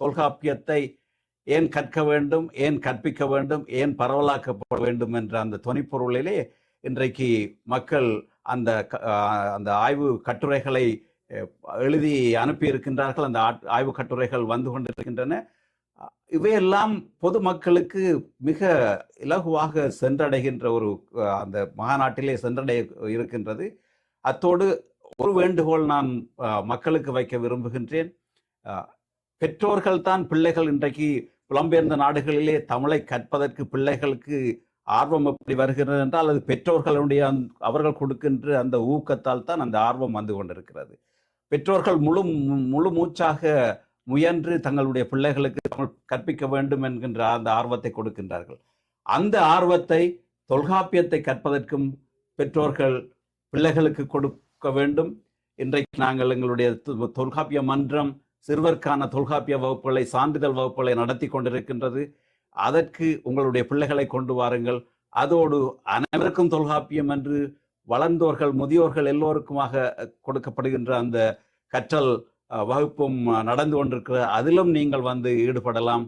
தொல்காப்பியத்தை ஏன் கற்க வேண்டும், ஏன் கற்பிக்க வேண்டும், ஏன் பரவலாக்கப்பட வேண்டும் என்ற அந்த தொனிப்பொருளிலே இன்றைக்கு மக்கள் அந்த ஆய்வு கட்டுரைகளை எழுதி அனுப்பியிருக்கின்றார்கள். அந்த ஆய்வு கட்டுரைகள் வந்து கொண்டிருக்கின்றன. இவையெல்லாம் பொதுமக்களுக்கு மிக இலகுவாக சென்றடைகின்ற ஒரு அந்த மாநாட்டிலே சென்றடைய இருக்கின்றது. அத்தோடு ஒரு வேண்டுகோள் நான் மக்களுக்கு வைக்க விரும்புகின்றேன். பெற்றோர்கள் தான் பிள்ளைகள். இன்றைக்கு புலம்பெயர்ந்த நாடுகளிலே தமிழை கற்பதற்கு பிள்ளைகளுக்கு ஆர்வம் எப்படி வருகிறது என்றால் அது பெற்றோர்களுடைய அவர்கள் கொடுக்கின்ற அந்த ஊக்கத்தால் தான் அந்த ஆர்வம் வந்து கொண்டிருக்கிறது. பெற்றோர்கள் முழு மூச்சாக முயன்று தங்களுடைய பிள்ளைகளுக்கு தமிழ் கற்பிக்க வேண்டும் என்கின்ற அந்த ஆர்வத்தை கொடுக்கின்றார்கள். அந்த ஆர்வத்தை தொல்காப்பியத்தை கற்பதற்கும் பெற்றோர்கள் பிள்ளைகளுக்கு கொடுக்க வேண்டும். இன்றைக்கு நாங்கள் எங்களுடைய தொல்காப்பிய மன்றம் சிறுவர்க்கான தொல்காப்பிய வகுப்புகளை, சான்றிதழ் வகுப்புகளை நடத்தி கொண்டிருக்கின்றது. அதற்கு உங்களுடைய பிள்ளைகளை கொண்டு வாருங்கள். அதோடு அனைவருக்கும் தொல்காப்பியம் என்று வளர்ந்தோர்கள், முதியோர்கள் எல்லோருக்குமாக கொடுக்கப்படுகின்ற அந்த கற்றல் வகுப்பும் நடந்து கொண்டிருக்கிற அதிலும் நீங்கள் வந்து ஈடுபடலாம்.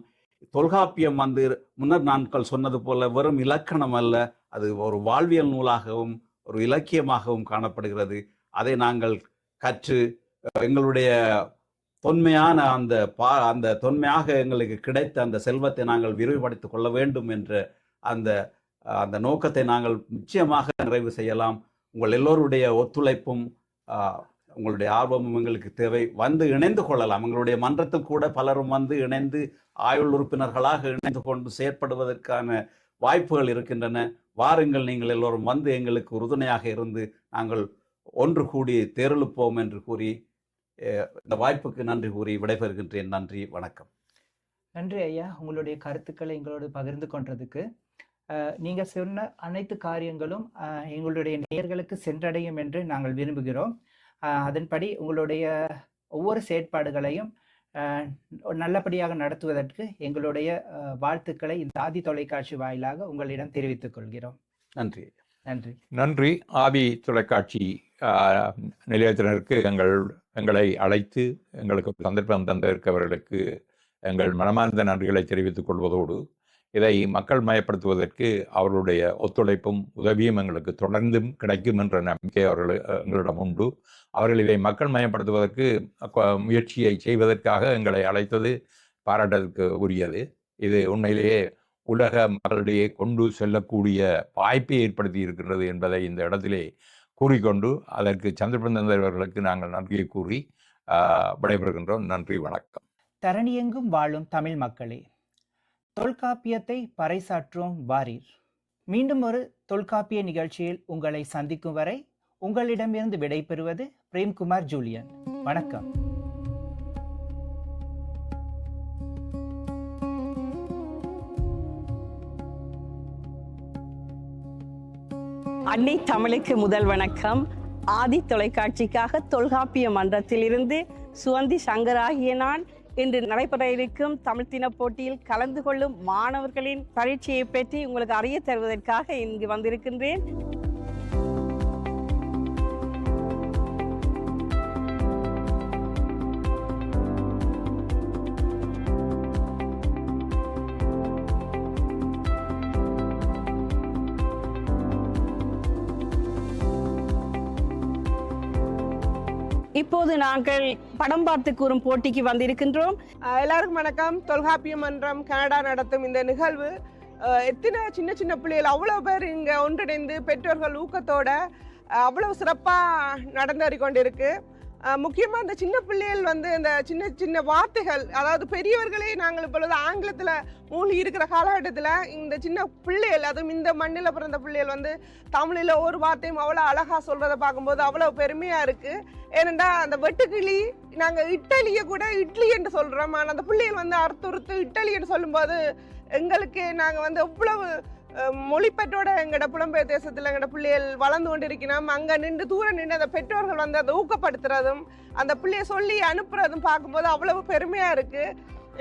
தொல்காப்பியம் வந்து முன்னர் நாட்கள் சொன்னது போல வெறும் இலக்கணம் அல்ல, அது ஒரு வாழ்வியல் நூலாகவும் ஒரு இலக்கியமாகவும் காணப்படுகிறது. அதை நாங்கள் கற்று எங்களுடைய தொன்மையான அந்த தொன்மையாக எங்களுக்கு கிடைத்த அந்த செல்வத்தை நாங்கள் விரிவுபடுத்திக் கொள்ள வேண்டும் என்ற அந்த நோக்கத்தை நாங்கள் நிச்சயமாக நிறைவு செய்யலாம். உங்கள் எல்லோருடைய ஒத்துழைப்பும் உங்களுடைய ஆர்வமும் எங்களுக்கு தேவை. வந்து இணைந்து கொள்ளலாம். எங்களுடைய மன்றத்தில் கூட பலரும் வந்து இணைந்து ஆயுள் உறுப்பினர்களாக இணைந்து கொண்டு செயற்படுவதற்கான வாய்ப்புகள் இருக்கின்றன. வாருங்கள், நீங்கள் எல்லோரும் வந்து எங்களுக்கு உறுதுணையாக இருந்து நாங்கள் ஒன்று கூடி தேர்ந்தெடுப்போம் என்று கூறி இந்த வாய்ப்புக்கு நன்றி கூறி விடைபெறுகின்றேன். நன்றி, வணக்கம். நன்றி ஐயா, உங்களுடைய கருத்துக்களை எங்களோடு பகிர்ந்து கொண்டதுக்கு. நீங்க சொன்ன அனைத்து காரியங்களும் எங்களுடைய நேயர்களுக்கு சென்றடையும் என்று நாங்கள் விரும்புகிறோம். அதன்படி உங்களுடைய ஒவ்வொரு செயற்பாடுகளையும் நல்லபடியாக நடத்துவதற்கு எங்களுடைய வாழ்த்துக்களை இந்த ஆதி தொலைக்காட்சி வாயிலாக உங்களிடம் தெரிவித்துக் கொள்கிறோம். நன்றி. நன்றி. நன்றி. ஆதி தொலைக்காட்சி நிலையத்தினருக்கு எங்களை அழைத்து எங்களுக்கு சந்தர்ப்பம் தந்திருக்கவர்களுக்கு எங்கள் மனமார்ந்த நன்றிகளை தெரிவித்துக் கொள்வதோடு, இதை மக்கள் மயப்படுத்துவதற்கு அவர்களுடைய ஒத்துழைப்பும் உதவியும் எங்களுக்கு தொடர்ந்தும் கிடைக்கும் என்ற நம்பிக்கை எங்களிடம் உண்டு. அவர்கள் இதை மக்கள் மயப்படுத்துவதற்கு முயற்சியை செய்வதற்காக எங்களை அழைத்தது பாராட்டத்துக்கு உரியது. இது உண்மையிலேயே உலக மக்களிடையே கொண்டு செல்லக்கூடிய வாய்ப்பை ஏற்படுத்தி இருக்கின்றது என்பதை இந்த இடத்திலே கூறிக்கொண்டு அதற்கு சந்தர்ப்பம் தந்தவர்களுக்கு நாங்கள் நன்றியை கூறி விடைபெறுகின்றோம். நன்றி, வணக்கம். தரணியெங்கும் வாழும் தமிழ் மக்களே, தொல்காப்பியத்தை பறைசாற்றுவோம் வாரீர். மீண்டும் ஒரு தொல்காப்பிய நிகழ்ச்சியில் உங்களை சந்திக்கும் வரை உங்களிடமிருந்து விடைபெறுவது பிரேம்குமார் ஜூலியன். வணக்கம். அன்னை தமிழுக்கு முதல் வணக்கம். ஆதி தொலைக்காட்சிக்காக தொல்காப்பிய மன்றத்திலிருந்து சுவந்தி சங்கராகிய நான் இன்று நடைபெற இருக்கும் தமிழ் தின போட்டியில் கலந்து கொள்ளும் மாணவர்களின் பரீட்சையை பற்றி உங்களுக்கு அறிய தருவதற்காக இங்கு வந்திருக்கின்றேன். இப்போது நாங்கள் படம் பார்த்து கூறும் போட்டிக்கு வந்திருக்கின்றோம். எல்லாருக்கும் வணக்கம். தொல்காப்பிய மன்றம் கனடா நடத்தும் இந்த நிகழ்வு எத்தனை சின்ன சின்ன பிள்ளைகள் அவ்வளோ பேர் இங்கே ஒன்றிணைந்து பெற்றோர்கள் ஊக்கத்தோட அவ்வளவு சிறப்பாக நடந்தேறி கொண்டிருக்கு. முக்கியமாக இந்த சின்ன பிள்ளைகள் வந்து இந்த சின்ன சின்ன வார்த்தைகள், அதாவது பெரியவர்களே நாங்கள் இப்பொழுது ஆங்கிலத்தில் மூழ்கி இருக்கிற காலகட்டத்தில் இந்த சின்ன பிள்ளைகள், அதுவும் இந்த மண்ணில் பிறந்த பிள்ளைகள் வந்து தமிழில் ஒரு வார்த்தையும் அவ்வளோ அழகாக சொல்கிறத பார்க்கும்போது அவ்வளோ பெருமையாக இருக்குது. ஏனெண்டா அந்த வெட்டுக்கிளி, நாங்கள் இட்டலியை கூட இட்லி என்று சொல்கிறோம், ஆனால் அந்த பிள்ளைகள் வந்து அறுத்துறுத்து இட்டலி என்று சொல்லும்போது எங்களுக்கு நாங்கள் வந்து எவ்வளவு மொழிப்பற்றோட எங்களோட புலம்பெயர் தேசத்தில் எங்களோட பிள்ளைகள் வளர்ந்து கொண்டிருக்கணும். அங்கே நின்று தூரம் நின்று அந்த பெற்றோர்கள் வந்து அதை ஊக்கப்படுத்துறதும் அந்த பிள்ளைய சொல்லி அனுப்புறதும் பார்க்கும்போது அவ்வளவு பெருமையாக இருக்குது.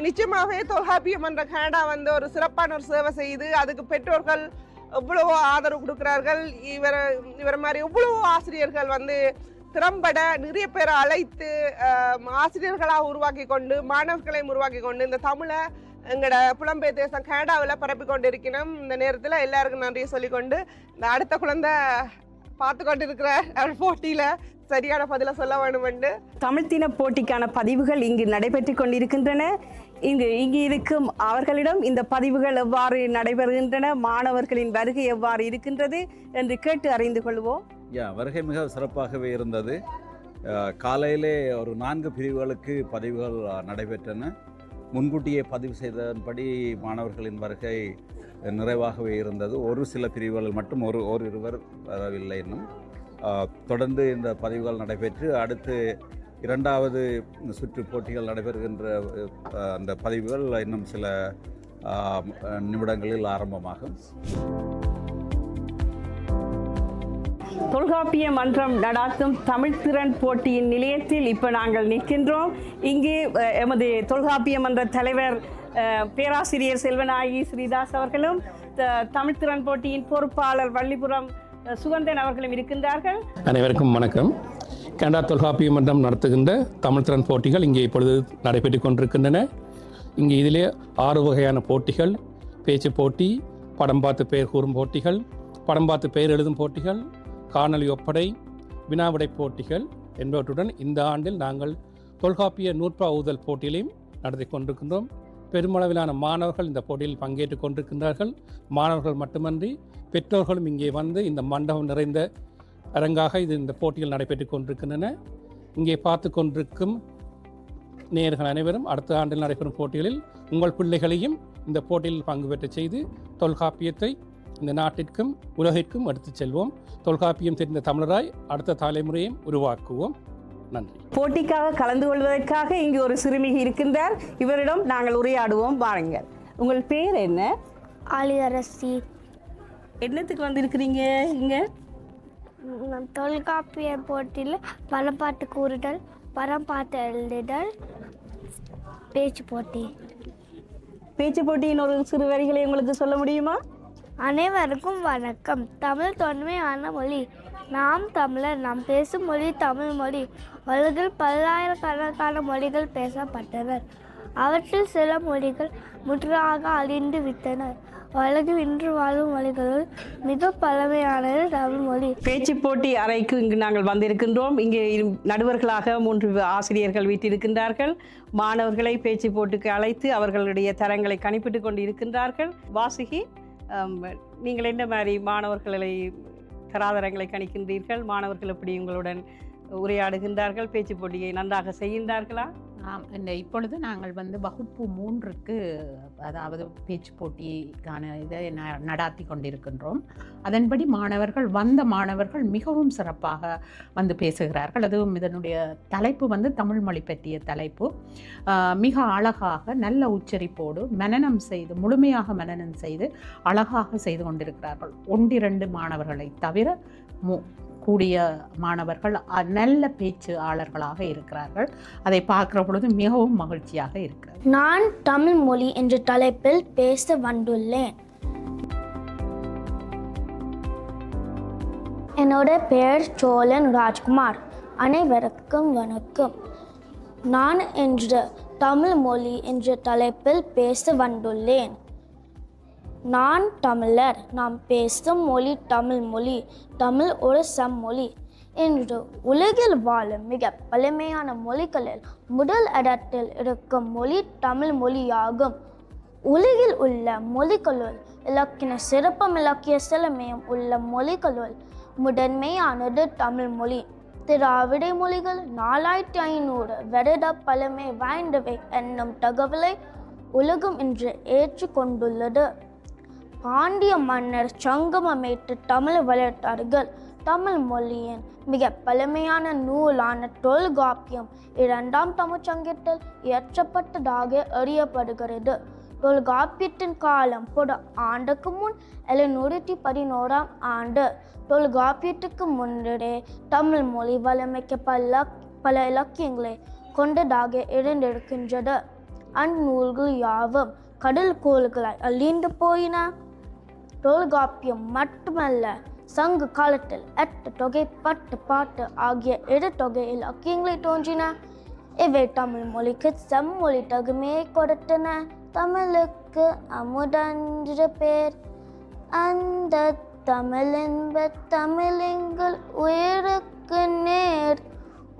நிச்சயமாகவே தொல்காப்பிய மன்ற கனடா வந்து ஒரு சிறப்பான ஒரு சேவை செய்யுது. அதுக்கு பெற்றோர்கள் எவ்வளவோ ஆதரவு கொடுக்குறார்கள். இவரை மாதிரி எவ்வளவோ ஆசிரியர்கள் வந்து திறம்பட நிறைய பேரை அழைத்து ஆசிரியர்களாக உருவாக்கி கொண்டு மாணவர்களையும் உருவாக்கி கொண்டு இந்த தமிழை எங்களோட புலம்பெயர் தேசம் கனடாவில் பரப்பி கொண்டு இருக்கணும். இந்த நேரத்தில் எல்லாருக்கும் நன்றியை சொல்லிக்கொண்டு இந்த அடுத்த குழந்தை பார்த்து கொண்டு இருக்கிற போட்டியில சரியான பதில சொல்ல வேணுமென்று. தமிழ் தின போட்டிக்கான பதிவுகள் இங்கு நடைபெற்று கொண்டிருக்கின்றன. இங்கு இருக்கும் அவர்களிடம் இந்த பதிவுகள் எவ்வாறு நடைபெறுகின்றன, மாணவர்களின் வருகை எவ்வாறு இருக்கின்றது என்று கேட்டு அறிந்து கொள்வோம். வருகை மிக சிறப்பாகவே இருந்தது. காலையிலே ஒரு 4 பிரிவுகளுக்கு பதிவுகள் நடைபெற்றன. முன்கூட்டியே பதிவு செய்ததன்படி மாணவர்களின் வருகை நிறைவாகவே இருந்தது. ஒரு சில பிரிவுகளில் மட்டும் இருவர் வரவில்லை. இன்னும் தொடர்ந்து இந்த பதிவுகள் நடைபெற்று அடுத்து 2வது சுற்று போட்டிகள் நடைபெறுகின்ற அந்த பதிவுகள் இன்னும் சில நிமிடங்களில் ஆரம்பமாகும். தொல்காப்பிய மன்றம் நடாத்தும் தமிழ் திறன் போட்டியின் நிலையத்தில் இப்போ நாங்கள் நிற்கின்றோம். இங்கு எமது தொல்காப்பிய மன்ற தலைவர் பேராசிரியர் செல்வநாயகி ஸ்ரீதாஸ் அவர்களும் தமிழ் திறன் போட்டியின் பொறுப்பாளர் வள்ளிபுரம் சுகந்தன் அவர்களும் இருக்கின்றார்கள். அனைவருக்கும் வணக்கம். கனடா தொல்காப்பிய மன்றம் நடத்துகின்ற தமிழ் திறன் போட்டிகள் இங்கே இப்பொழுது நடைபெற்று கொண்டிருக்கின்றன. இங்கே இதிலே 6 வகையான போட்டிகள்: பேச்சு போட்டி, படம் பார்த்து பெயர் கூறும் போட்டிகள், படம் பார்த்து பெயர் எழுதும் போட்டிகள், காணொலி ஒப்படை, வினாவிடை போட்டிகள் என்பவற்றுடன் இந்த ஆண்டில் நாங்கள் தொல்காப்பிய நூற்பா ஊதல் போட்டியிலையும் நடத்தி கொண்டிருக்கின்றோம். பெருமளவிலான மாணவர்கள் இந்த போட்டியில் பங்கேற்று கொண்டிருக்கின்றார்கள். மாணவர்கள் மட்டுமன்றி பெற்றோர்களும் இங்கே வந்து இந்த மண்டபம் நிறைந்த அரங்காக இந்த போட்டிகள் நடைபெற்று கொண்டிருக்கின்றன. இங்கே பார்த்து கொண்டிருக்கும் நேயர்கள் அனைவரும் அடுத்த ஆண்டில் நடைபெறும் போட்டிகளில் உங்கள் பிள்ளைகளையும் இந்த போட்டியில் பங்கு பெற்ற செய்து தொல்காப்பியத்தை இந்த நாட்டிற்கும் உலகிற்கும் எடுத்துச் செல்வோம். தொல்காப்பியம் தெரிந்த தமிழராய் அடுத்த தலைமுறையும் உருவாக்குவோம். நன்றி. போட்டிக்காக கலந்து கொள்வதற்காக இங்கு ஒரு சிறுமிகை இருக்கின்றார். இவரிடம் நாங்கள் உரையாடுவோம். வாருங்கள். உங்கள் பேர் என்ன? ஆலியரசி. என்னத்துக்கு வந்திருக்கிறீங்க இங்க? தொல்காப்பிய போட்டியில் படம் பார்த்து கூறுதல், படம் பார்த்து எழுதுதல், பேச்சு போட்டி. பேச்சு போட்டியின் ஒரு சிறு வரிகளை உங்களுக்கு சொல்ல முடியுமா? அனைவருக்கும் வணக்கம். தமிழ் தொன்மையான மொழி. நாம் தமிழர். நாம் பேசும் மொழி தமிழ் மொழி. உலகில் பல்லாயிரக்கணக்கான மொழிகள் பேசப்பட்டனர். அவற்றில் சில மொழிகள் முற்றாக அழிந்து விட்டன. உலகில் இன்று வாழும் மொழிகளுள் மிக பழமையானது தமிழ் மொழி. பேச்சு போட்டி அறைக்கு இங்கு நாங்கள் வந்திருக்கின்றோம். இங்கே நடுவர்களாக 3 ஆசிரியர்கள் வீட்டிருக்கின்றார்கள். மாணவர்களை பேச்சு போட்டிக்கு அழைத்து அவர்களுடைய தரங்களை கணிப்பிட்டு கொண்டு இருக்கின்றார்கள். வாசுகி, நீங்கள் என்ன மாதிரி மாணவர்களை தராதரங்களை கணிக்கின்றீர்கள்? மாணவர்கள் எப்படி உங்களுடன் உரையாடுகின்றார்கள்? பேச்சு போட்டியை நன்றாக செய்கின்றார்களா? இப்பொழுது நாங்கள் வகுப்பு 3க்கு அதாவது பேச்சு போட்டிக்கான இதை நடாத்தி கொண்டிருக்கின்றோம். அதன்படி வந்த மாணவர்கள் மிகவும் சிறப்பாக பேசுகிறார்கள். அதுவும் இதனுடைய தலைப்பு தமிழ் மொழி பற்றிய தலைப்பு. மிக அழகாக நல்ல உச்சரிப்போடு முழுமையாக மனனம் செய்து அழகாக செய்து கொண்டிருக்கிறார்கள். 1-2 மாணவர்களை தவிர கூடிய மாணவர்கள் நல்ல பேச்சாளர்களாக இருக்கிறார்கள். அதை பார்க்கிற பொழுது மிகவும் மகிழ்ச்சியாக இருக்கிறது. நான் தமிழ் மொழி என்ற தலைப்பில் பேச வந்துள்ளேன். என்னோட பெயர் சோழன் ராஜ்குமார். அனைவருக்கும் வணக்கம். நான் என்ற தமிழ் மொழி என்ற தலைப்பில் பேச வந்துள்ளேன். நான் தமிழர். நாம் பேசும் மொழி தமிழ் மொழி. தமிழ் ஒரு செம்மொழி. இன்று உலகில் வாழும் மிக பழமையான மொழிகளில் முதல் இடத்தில் இருக்கும் மொழி தமிழ் மொழியாகும். உலகில் உள்ள மொழிகளுள் இலக்கிய சிறப்பும் இலக்கிய செழுமையும் உள்ள மொழிகளுள் முதன்மையானது தமிழ் மொழி. திராவிட மொழிகள் 4500 வருட பழமை வாய்ந்தவை என்னும் தகவலை உலகம் இன்று ஏற்றுக்கொண்டுள்ளது. பாண்டிய மன்னர் சங்கமமேற்று தமிழ் வளர்த்தார்கள். தமிழ் மொழியின் மிக பழமையான நூலான தொல்காப்பியம் 2ஆம் தமிழ்ச்சங்கத்தில் இயற்றப்பட்டதாக அறியப்படுகிறது. தொல்காப்பியத்தின் காலம் பொது ஆண்டுக்கு முன் 711ஆம் ஆண்டு. தொல்காப்பியத்துக்கு முன்னரே தமிழ் மொழி வளமைக்க பல இலக்கியங்களை கொண்டதாக இருந்திருக்கின்றது. அந்நூல்கள் யாவும் கடல் கோள்களாய் அழிந்து போயின. தொல்காப்பியம் மட்டுமல்ல, சங்க காலத்தில் 8 தொகை, 10 பாட்டு ஆகிய 2 தொகை இலக்கியங்களை தோன்றின. இவை தமிழ் மொழிக்கு செம்மொழி தகுமையை கொடுத்தன. தமிழுக்கு அமுதென்ற பேர். அந்த தமிழென்ப தமிழெங்கள் உயிருக்கு நேர்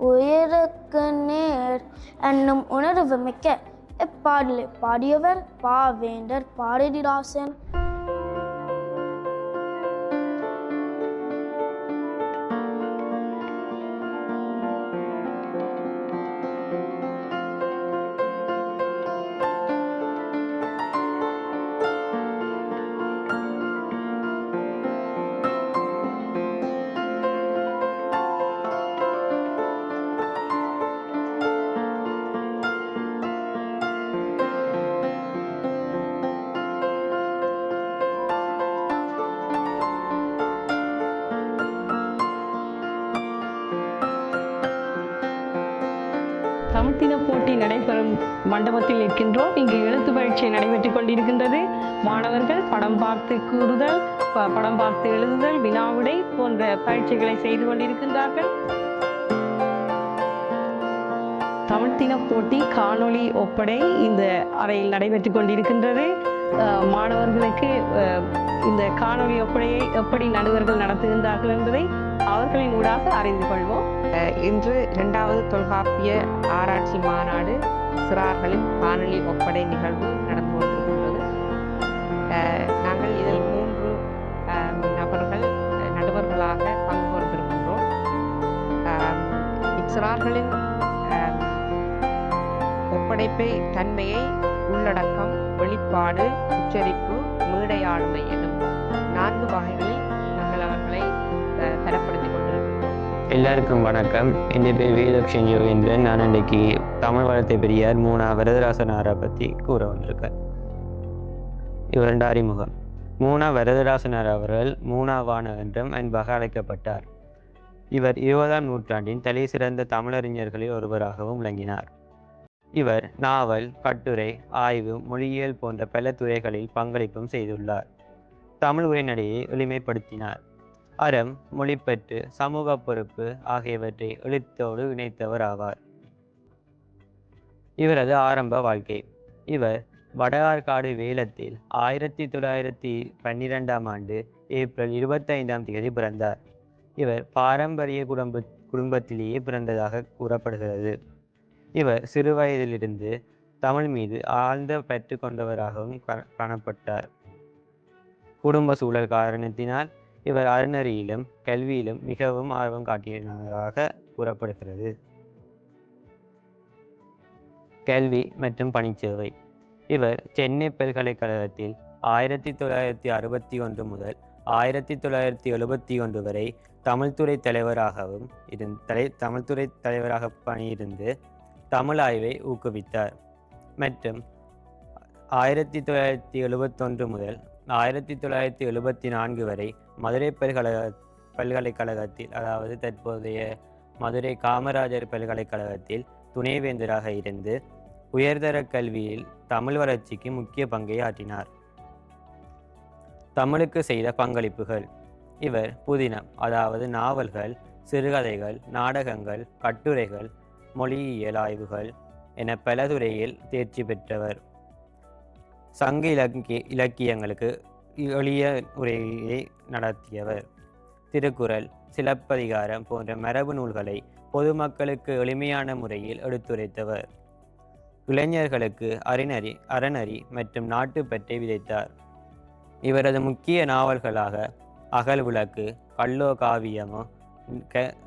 உயிருக்கு நேர் என்னும் உணர்வு மிக்க இப்பாடலை பாடியவர் பாவேந்தர் பாரதிதாசன். தமிழ்த்தின போட்டி நடைபெறும் மண்டபத்தில் இருக்கின்றோம். இங்கு எழுத்து பரீட்சை நடைபெற்றுக் கொண்டிருக்கின்றது. மாணவர்கள் படம் பார்த்து கூறுதல், படம் பார்த்து எழுதுதல், வினாவிடை போன்ற பரீட்சைகளை செய்து கொண்டிருக்கின்றார்கள். தமிழ்த்தின போட்டி காணொளி ஒப்படை இந்த அறையில் நடைபெற்றுக் கொண்டிருக்கின்றது. மாணவர்களுக்கு இந்த காணொளி ஒப்படையை எப்படி நடுவர்கள் நடத்துகின்றார்கள் என்பதை அவர்களின் ஊடாக அறிந்து கொள்வோம். இன்று 2வது தொல்காப்பிய ஆராய்ச்சி மாநாடு சிறார்களின் காணொளி ஒப்படை நிகழ்வு நடந்து கொண்டிருக்கின்றது. நாங்கள் இதில் 3 நபர்கள் நடுவர்களாக பங்கு கொண்டிருக்கின்றோம். இச்சிறார்களின் ஒப்படைப்பை தன்மையை உள்ளடக்கம், வெளிப்பாடு, உச்சரிப்பு, மேடை ஆளுமை எனும் 4 வகைகளில் நாங்கள் அவர்களை தரப்படுத்திக் கொண்டிருக்கின்றோம். எல்லாருக்கும் வணக்கம். என் பேர் வீரலட்சுமி யோகேந்திரன். நான் இன்றைக்கு தமிழ் வளர்த்த பெரியார் வரதராசனாரை பற்றி கூற வந்திருக்கேன். இவரண்ட அறிமுகம். வரதராசனார் அவர்கள் வாணர் என்றும் அன்பாக அழைக்கப்பட்டார். இவர் 20ஆம் நூற்றாண்டின் தலை சிறந்த தமிழறிஞர்களில் ஒருவராகவும் விளங்கினார். இவர் நாவல், கட்டுரை, ஆய்வு, மொழியியல் போன்ற பல துறைகளில் பங்களிப்பும் செய்துள்ளார். தமிழ் உரைநடையை எளிமைப்படுத்தினார். அறம், மொழிப்பற்று, சமூக பொறுப்பு ஆகியவற்றை எழுத்தோடு இணைத்தவர் ஆவார். இவரது ஆரம்ப வாழ்க்கை. இவர் வடஆற்காடு வேலத்தில் 1912ஆம் ஆண்டு ஏப்ரல் 25ஆம் தேதி பிறந்தார். இவர் பாரம்பரிய குடும்பத்திலேயே பிறந்ததாக கூறப்படுகிறது. இவர் சிறுவயதிலிருந்து தமிழ் மீது ஆழ்ந்த பற்று கொண்டவராகவும் காணப்பட்டார். குடும்ப சூழல் காரணத்தினால் இவர் அறநெறியிலும் கல்வியிலும் மிகவும் ஆர்வம் காட்டியதாக கூறப்படுகிறது. கல்வி மற்றும் பணிச்சேவை. இவர் சென்னை பல்கலைக்கழகத்தில் 1961 முதல் 1971 வரை தமிழ்துறை தலைவராக பணியிருந்து தமிழ் ஆய்வை ஊக்குவித்தார். மற்றும் 1971 முதல் 1974 வரை மதுரை பல்கலைக்கழகத்தில், அதாவது தற்போதைய மதுரை காமராஜர் பல்கலைக்கழகத்தில் துணைவேந்தராக இருந்து உயர்தர கல்வியில் தமிழ் வளர்ச்சிக்கு முக்கிய பங்கை ஆற்றினார். தமிழுக்கு செய்த பங்களிப்புகள். இவர் புதினம், அதாவது நாவல்கள், சிறுகதைகள், நாடகங்கள், கட்டுரைகள், மொழியியல் ஆய்வுகள் என பல துறையில் தேர்ச்சி பெற்றவர். சங்க இலக்கியங்களுக்கு எளிய உரையை நடத்தியவர். திருக்குறள், சிலப்பதிகாரம் போன்ற மரபு நூல்களை பொதுமக்களுக்கு எளிமையான முறையில் எடுத்துரைத்தவர். இளைஞர்களுக்கு அறநெறி மற்றும் நாட்டுப்பற்றை விதைத்தார். இவரது முக்கிய நாவல்களாக அகல் விளக்கு, கல்லோ காவியமோ,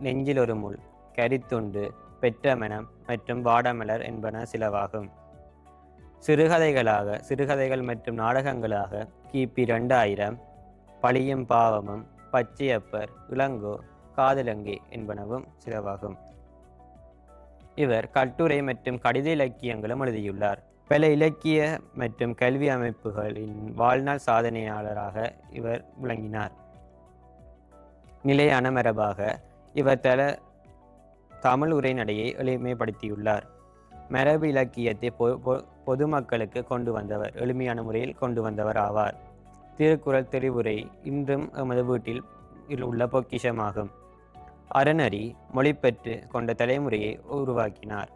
நெஞ்சில் ஒரு முள், கரித்துண்டு, பெற்றமனம் மற்றும் வாடமலர் என்பன சிலவாகும். சிறுகதைகள் மற்றும் நாடகங்களாக கிபி 2000, பழியும் பாவமும், பச்சையப்பர், இளங்கோ, காதலங்கை என்பனவும் சிலவாகும். இவர் கட்டுரை மற்றும் கடித இலக்கியங்களும் எழுதியுள்ளார். பல இலக்கிய மற்றும் கல்வி அமைப்புகளின் வாழ்நாள் சாதனையாளராக இவர் விளங்கினார். நிலையான மரபாக இவர் தமிழ் உரைநடையை எளிமைப்படுத்தியுள்ளார். மரபு இலக்கியத்தை பொதுமக்களுக்கு எளிமையான முறையில் கொண்டு வந்தவர் ஆவார். திருக்குறள் தெரிவுரை இன்றும் எமது வீட்டில் உள்ள பொக்கிஷமாகும். அறநெறி, மொழிப்பற்று கொண்ட தலைமுறையை உருவாக்கினார்.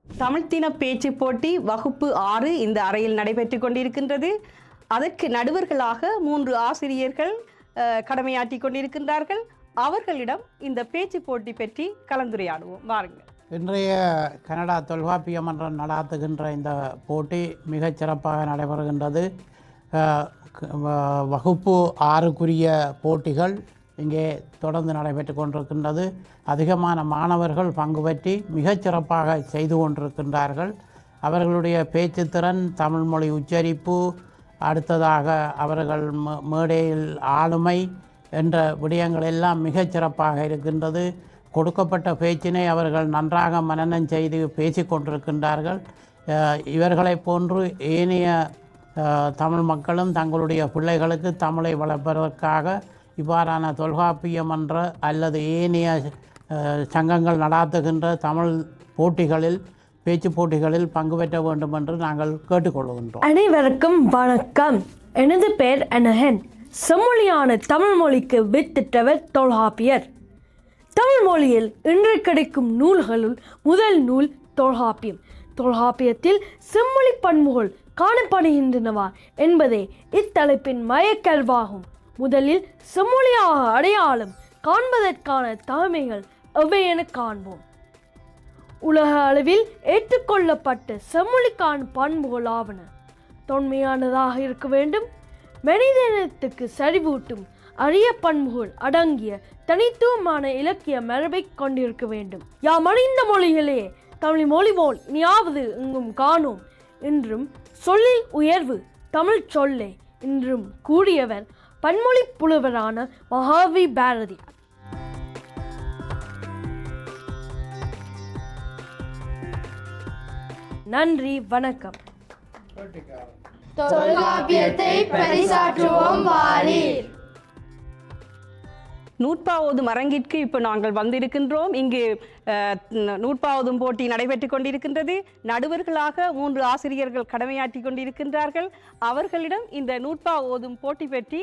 தமிழ்த்தின பேச்சு போட்டி வகுப்பு 6 இந்த அறையில் நடைபெற்று கொண்டிருக்கின்றது. அதற்கு நடுவர்களாக 3 ஆசிரியர்கள் கடமையாற்றி கொண்டிருக்கின்றார்கள். அவர்களிடம் இந்த பேச்சு போட்டி பற்றி கலந்துரையாடுவோம். வாருங்கள். இன்றைய கனடா தொல்காப்பிய மன்றம் நடாத்துகின்ற இந்த போட்டி மிகச் சிறப்பாக நடைபெறுகின்றது. வகுப்பு 6க்குரிய போட்டிகள் இங்கே தொடர்ந்து நடைபெற்று கொண்டிருக்கின்றது. அதிகமான மாணவர்கள் பங்கு பற்றி மிகச்சிறப்பாக செய்து கொண்டிருக்கின்றார்கள். அவர்களுடைய பேச்சுத்திறன், தமிழ்மொழி உச்சரிப்பு, அடுத்ததாக அவர்கள் மேடையில் ஆளுமை என்ற விடயங்கள் எல்லாம் மிகச்சிறப்பாக இருக்கின்றது. கொடுக்கப்பட்ட பேச்சினை அவர்கள் நன்றாக மனனம் செய்து பேசி கொண்டிருக்கின்றார்கள். இவர்களைப் போன்று ஏனைய தமிழ் மக்களும் தங்களுடைய பிள்ளைகளுக்கு தமிழை வளர்ப்பதற்காக இவ்வாறான தொல்காப்பிய மன்ற அல்லது ஏனைய சங்கங்கள் நடாத்துகின்ற தமிழ் போட்டிகளில், பேச்சு போட்டிகளில் பங்கு பெற்ற வேண்டும் என்று நாங்கள் கேட்டுக்கொள்கின்றோம். அனைவருக்கும் வணக்கம். எனது பெயர் அனகன். செம்மொழியான தமிழ் மொழிக்கு வித்திட்டவர் தொல்காப்பியர். தமிழ் மொழியில் இன்று கிடைக்கும் நூல்களுள் முதல் நூல் தொல்காப்பியம். தொல்காப்பியத்தில் செம்மொழி பண்புகள் காணப்படுகின்றனவா என்பதே இத்தலைப்பின் மையக்கருவாகும். முதலில் செம்மொழியாக அடையாளம் காண்பதற்கான தகமைகள் எவை என காண்போம். உலக அளவில் ஏற்றுக்கொள்ளப்பட்ட செம்மொழிக்கான பண்புகள் ஆவன. தொன்மையானதாக இருக்க வேண்டும். மனிதனத்துக்கு சரிவூட்டும் அரிய பண்புகள் அடங்கிய தனித்துவமான இலக்கிய மரபை கொண்டிருக்க வேண்டும். யாம் அறிந்த மொழிகளே தமிழ் மொழி போல் இனியாவது எங்கும் காணோம் என்றும் சொல்லில் உயர்வு தமிழ் சொல்லே என்றும் கூறியவர் பன்மொழி புலவரான மகாவி பாரதி. நன்றி, வணக்கம். தொல்காப்பியத்தை பறைசாற்றுவோம் வாரீர். நூற்பாவதும் அரங்கிற்கு இப்போ நாங்கள் வந்திருக்கின்றோம். இங்கு நூற்பாவதும் போட்டி நடைபெற்று கொண்டிருக்கின்றது. நடுவர்களாக 3 ஆசிரியர்கள் கடமையாற்றி கொண்டிருக்கின்றார்கள். அவர்களிடம் இந்த நூற்பாவதும் போட்டி பற்றி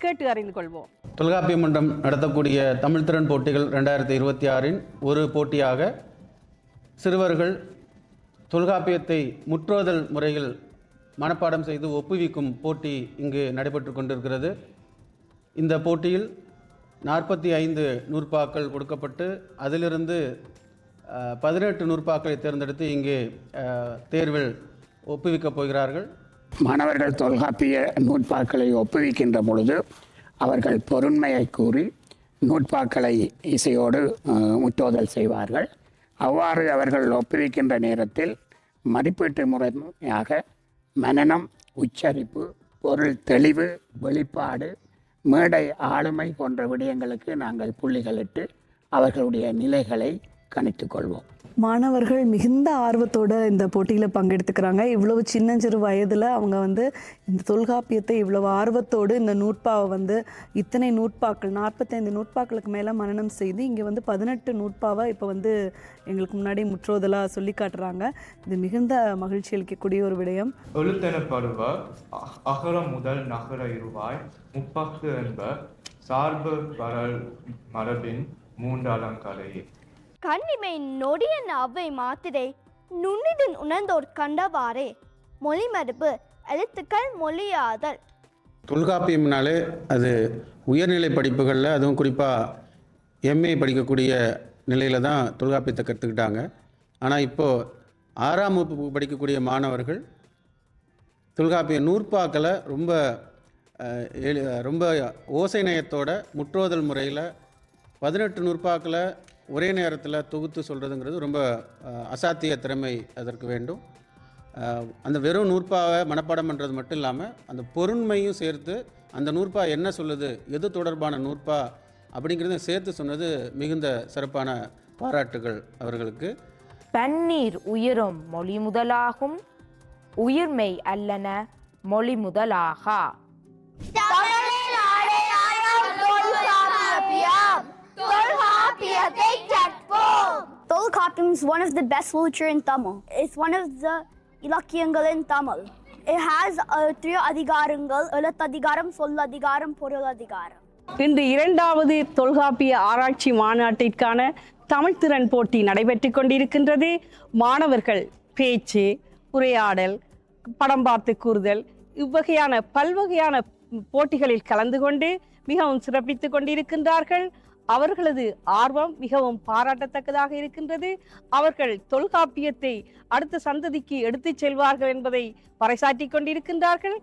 கேட்டு அறிந்து கொள்வோம். தொல்காப்பிய மன்றம் நடத்தக்கூடிய தமிழ் திறன் போட்டிகள் 2026 ஒரு போட்டியாக சிறுவர்கள் தொல்காப்பியத்தை முற்றோதல் முறையில் மனப்பாடம் செய்து ஒப்புவிக்கும் போட்டி இங்கு நடைபெற்று கொண்டிருக்கிறது. இந்த போட்டியில் 45 நூற்பாக்கள் கொடுக்கப்பட்டு அதிலிருந்து 18 நூற்பாக்களை தேர்ந்தெடுத்து இங்கே தேர்வில் ஒப்புவிக்கப் போகிறார்கள். மாணவர்கள் தொல்காப்பிய நூற்பாக்களை ஒப்புவிக்கின்ற பொழுது அவர்கள் பொருண்மையை கூறி நூற்பாக்களை இசையோடு முற்றோதல் செய்வார்கள். அவ்வாறு அவர்கள் ஒப்புவிக்கின்ற நேரத்தில் மதிப்பீட்டு முறையாக மனனம், உச்சரிப்பு, பொருள் தெளிவு, வெளிப்பாடு, மேடை ஆளுமை போன்ற விடயங்களுக்கு நாங்கள் புள்ளிகளிட்டு அவர்களுடைய நிலைகளை கணித்துக் கொள்வோம். மாணவர்கள் மிகுந்த ஆர்வத்தோடு இந்த போட்டியில் பங்கெடுத்துக்கிறாங்க. இவ்வளவு சின்னஞ்சிறு வயதில் அவங்க இந்த தொல்காப்பியத்தை இவ்வளவு ஆர்வத்தோடு இந்த நூற்பாவை இத்தனை நூற்பாக்கள் 45 நூற்பாக்களுக்கு மேலே மனனம் செய்து இங்கே 18 நூற்பாவை இப்போ எங்களுக்கு முன்னாடி முற்றோதலாக சொல்லி காட்டுறாங்க. இது மிகுந்த மகிழ்ச்சி அளிக்கக்கூடிய ஒரு விடயம். எழுத்தெனப்படுவ அகர முதல் நகர இருவாய் முப்பத்து என்ப சார்பு வரல் மரபின் 3 அலங்கலையே. கண்ணிமை நொடியன் அவ்வை மாத்திரை நுண்ணிதின் உணர்ந்தோர் கண்டவாறே மொழிமரபு எழுத்துக்கள் மொழியாதல். தொல்காப்பியம்னாலே அது உயர்நிலை படிப்புகளில், அதுவும் குறிப்பாக எம்ஏ படிக்கக்கூடிய நிலையில் தான் தொல்காப்பியத்தை கற்றுக்கிட்டாங்க. ஆனால் இப்போது 6ஆம் வகுப்பு படிக்கக்கூடிய மாணவர்கள் தொல்காப்பிய நூற்பாக்களை ரொம்ப ஓசை நயத்தோட முற்றோதல் முறையில் 18 நூற்பாக்களை ஒரே நேரத்தில் தொகுத்து சொல்கிறதுங்கிறது ரொம்ப அசாத்திய திறமை அதற்கு வேண்டும். அந்த வெறும் நூற்பாவை மனப்பாடம் பண்ணுறது மட்டும் இல்லாமல் அந்த பொருண்மையும் சேர்த்து அந்த நூற்பா என்ன சொல்லுது, எது தொடர்பான நூற்பா அப்படிங்கிறத சேர்த்து சொன்னது மிகுந்த சிறப்பான பாராட்டுகள் அவர்களுக்கு. பன்னீர் உயிரும் மொழி முதலாகும், உயிர்மை அல்லன மொழி முதலாகா. Tolkappiyam is one of the best literature in Tamil. It's one of the இலக்கியங்கள் in Tamil. It has 3 அதிகாரங்கள்: எழுத்ததிகாரம், சொல்லதிகாரம், பொருளதிகாரம். இன்று 2வது தொல்காப்பிய ஆராய்ச்சி மாநாட்டிற்கான தமிழ் திறன் போட்டி நடைபெற்று கொண்டிருக்கின்றது. மாணவர்கள் பேச்சு, உரையாடல், படம் பார்த்து கூறுதல், இவ்வகையான பல்வகையான போட்டிகளில் கலந்து கொண்டு மிகவும் சிறப்பித்துக் கொண்டிருக்கின்றார்கள். அவர்களது ஆர்வம் மிகவும் பாராட்டத்தக்கதாக இருக்கின்றது. அவர்கள் தொல்காப்பியத்தை அடுத்த சந்ததிக்கு எடுத்துச் செல்வார்கள் என்பதை பறைசாற்றிக் கொண்டிருக்கின்றார்கள்.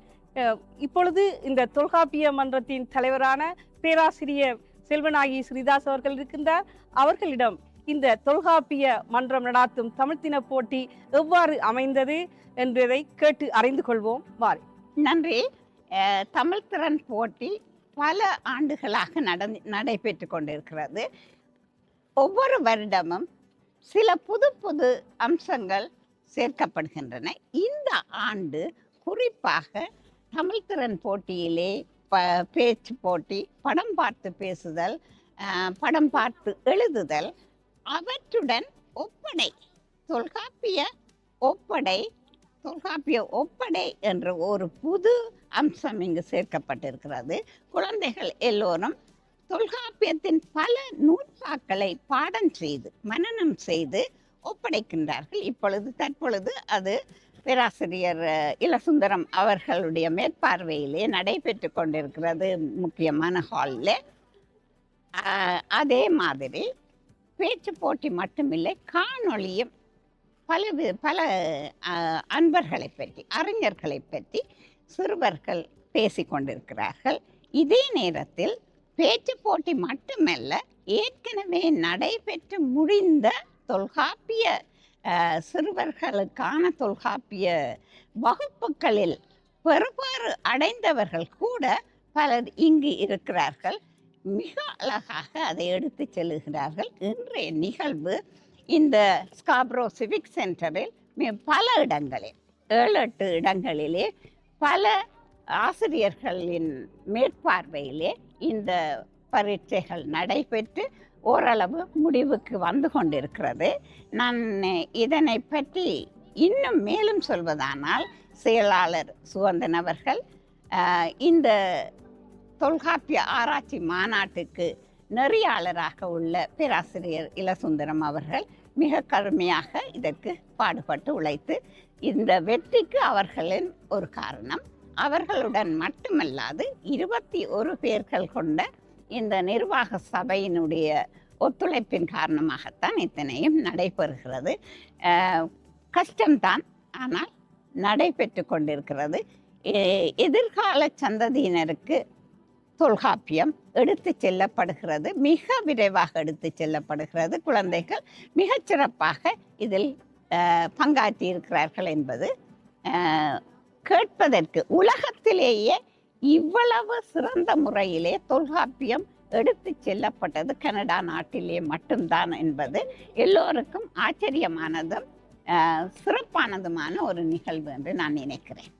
இப்பொழுது இந்த தொல்காப்பிய மன்றத்தின் தலைவரான பேராசிரியர் செல்வநாயகி ஸ்ரீதாஸ் அவர்கள் இருக்கின்றார். அவர்களிடம் இந்த தொல்காப்பிய மன்றம் நடாத்தும் தமிழ்த்தின போட்டி எவ்வாறு அமைந்தது என்பதை கேட்டு அறிந்து கொள்வோம். வாரி. நன்றி. தமிழ்த்திறன் போட்டி பல ஆண்டுகளாக நடைபெற்று கொண்டிருக்கிறது. ஒவ்வொரு வருடமும் சில புது அம்சங்கள் சேர்க்கப்படுகின்றன. இந்த ஆண்டு குறிப்பாக தமிழ்த்திறன் போட்டியிலே பேச்சு போட்டி, படம் பார்த்து பேசுதல், படம் பார்த்து எழுதுதல், அவற்றுடன் ஒப்படை, தொல்காப்பிய ஒப்படை என்ற ஒரு புது அம்சம் இங்கு சேர்க்கப்பட்டிருக்கிறது. குழந்தைகள் எல்லோரும் தொல்காப்பியத்தின் பல நூற்பாக்களை பாடம் செய்து மனனம் செய்து ஒப்படைக்கின்றார்கள். தற்பொழுது அது பேராசிரியர் இலசுந்தரம் அவர்களுடைய மேற்பார்வையிலே நடைபெற்று கொண்டிருக்கிறது முக்கியமான ஹாலில். அதே மாதிரி பேச்சு போட்டி மட்டுமில்லை, காணொளியும் பல அன்பர்களை பற்றி, அறிஞர்களை பற்றி சிறுவர்கள் பேசிக்கொண்டிருக்கிறார்கள். இதே நேரத்தில் பேச்சு போட்டி மட்டுமல்ல, ஏற்கனவே நடைபெற்று முடிந்த தொல்காப்பிய சிறுவர்களுக்கான தொல்காப்பிய வகுப்புகளில் பெறுபாறு அடைந்தவர்கள் கூட பலர் இங்கு இருக்கிறார்கள். மிக அழகாக அதை எடுத்து செல்லுகிறார்கள். இன்றைய நிகழ்வு இந்த ஸ்காப்ரோ சிவிக் சென்டரில் பல இடங்களில் 7-8 இடங்களிலே பல ஆசிரியர்களின் மேற்பார்வையிலே இந்த பரீட்சைகள் நடைபெற்று ஓரளவு முடிவுக்கு வந்து கொண்டிருக்கிறது. நான் இதனை பற்றி இன்னும் மேலும் சொல்வதானால், செயலாளர் சுவந்தன் அவர்கள் இந்த தொல்காப்பிய ஆராய்ச்சி மாநாட்டுக்கு நெறியாளராக உள்ள பேராசிரியர் இலசுந்தரம் அவர்கள் மிக கடுமையாக இதற்கு பாடுபட்டு உழைத்து இந்த வெற்றிக்கு அவர்களின் ஒரு காரணம். அவர்களுடன் மட்டுமல்லாது 21 பேர்கள் கொண்ட இந்த நிர்வாக சபையினுடைய ஒத்துழைப்பின் காரணமாகத்தான் இத்தனையும் நடைபெறுகிறது. கஷ்டம்தான், ஆனால் நடைபெற்று கொண்டிருக்கிறது. எதிர்கால சந்ததியினருக்கு தொல்காப்பியம் எடுத்து செல்லப்படுகிறது, மிக விரைவாக எடுத்து செல்லப்படுகிறது. குழந்தைகள் மிகச்சிறப்பாக இதில் பங்காற்றி இருக்கிறார்கள் என்பது கேட்பதற்கு. உலகத்திலேயே இவ்வளவு சிறந்த முறையிலே தொல்காப்பியம் எடுத்து செல்லப்பட்டது கனடா நாட்டிலே மட்டும்தான் என்பது எல்லோருக்கும் ஆச்சரியமானதும் சிறப்பானதுமான ஒரு நிகழ்வு என்று நான் நினைக்கிறேன்.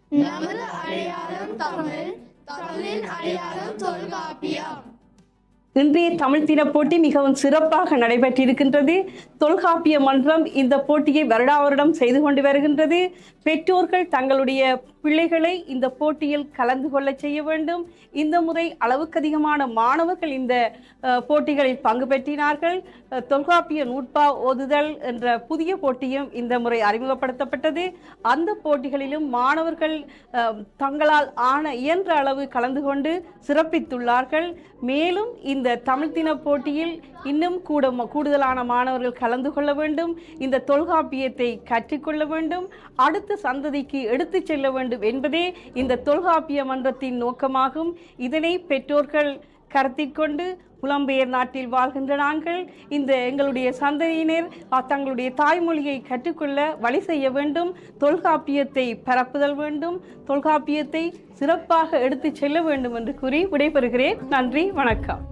இன்றைய தமிழ் தின போட்டி மிகவும் சிறப்பாக நடைபெற்றிருக்கின்றது. தொல்காப்பிய மன்றம் இந்த போட்டியை வருடம் செய்து கொண்டு வருகின்றது. பெற்றோர்கள் தங்களுடைய பிள்ளைகளை இந்த போட்டியில் கலந்து கொள்ள செய்ய வேண்டும். இந்த முறை அளவுக்கு அதிகமான மாணவர்கள் இந்த போட்டிகளில் பங்கு பெற்றினார்கள். தொல்காப்பிய நூற்பா ஓதுதல் என்ற புதிய போட்டியும் இந்த முறை அறிமுகப்படுத்தப்பட்டது. அந்த போட்டிகளிலும் மாணவர்கள் தங்களால் இயன்ற அளவு கலந்து கொண்டு சிறப்பித்துள்ளார்கள். மேலும் இந்த தமிழ் தின போட்டியில் இன்னும் கூடுதலான மாணவர்கள் கலந்து கொள்ள வேண்டும். இந்த தொல்காப்பியத்தை கற்றுக்கொள்ள வேண்டும், அடுத்த சந்ததிக்கு எடுத்து செல்ல வேண்டும் என்பதே இந்த தொல்காப்பிய மன்றத்தின் நோக்கமாகும். இதனை பெற்றோர்கள் கருத்தில் கொண்டு புலம்பெயர் நாட்டில் வாழ்கின்ற நாங்கள் இந்த எங்களுடைய சந்ததியினர் தங்களுடைய தாய்மொழியை கற்றுக்கொள்ள வழி செய்ய வேண்டும். தொல்காப்பியத்தை பரப்புதல் வேண்டும், தொல்காப்பியத்தை சிறப்பாக எடுத்து செல்ல வேண்டும் என்று கூறி விடைபெறுகிறேன். நன்றி, வணக்கம்.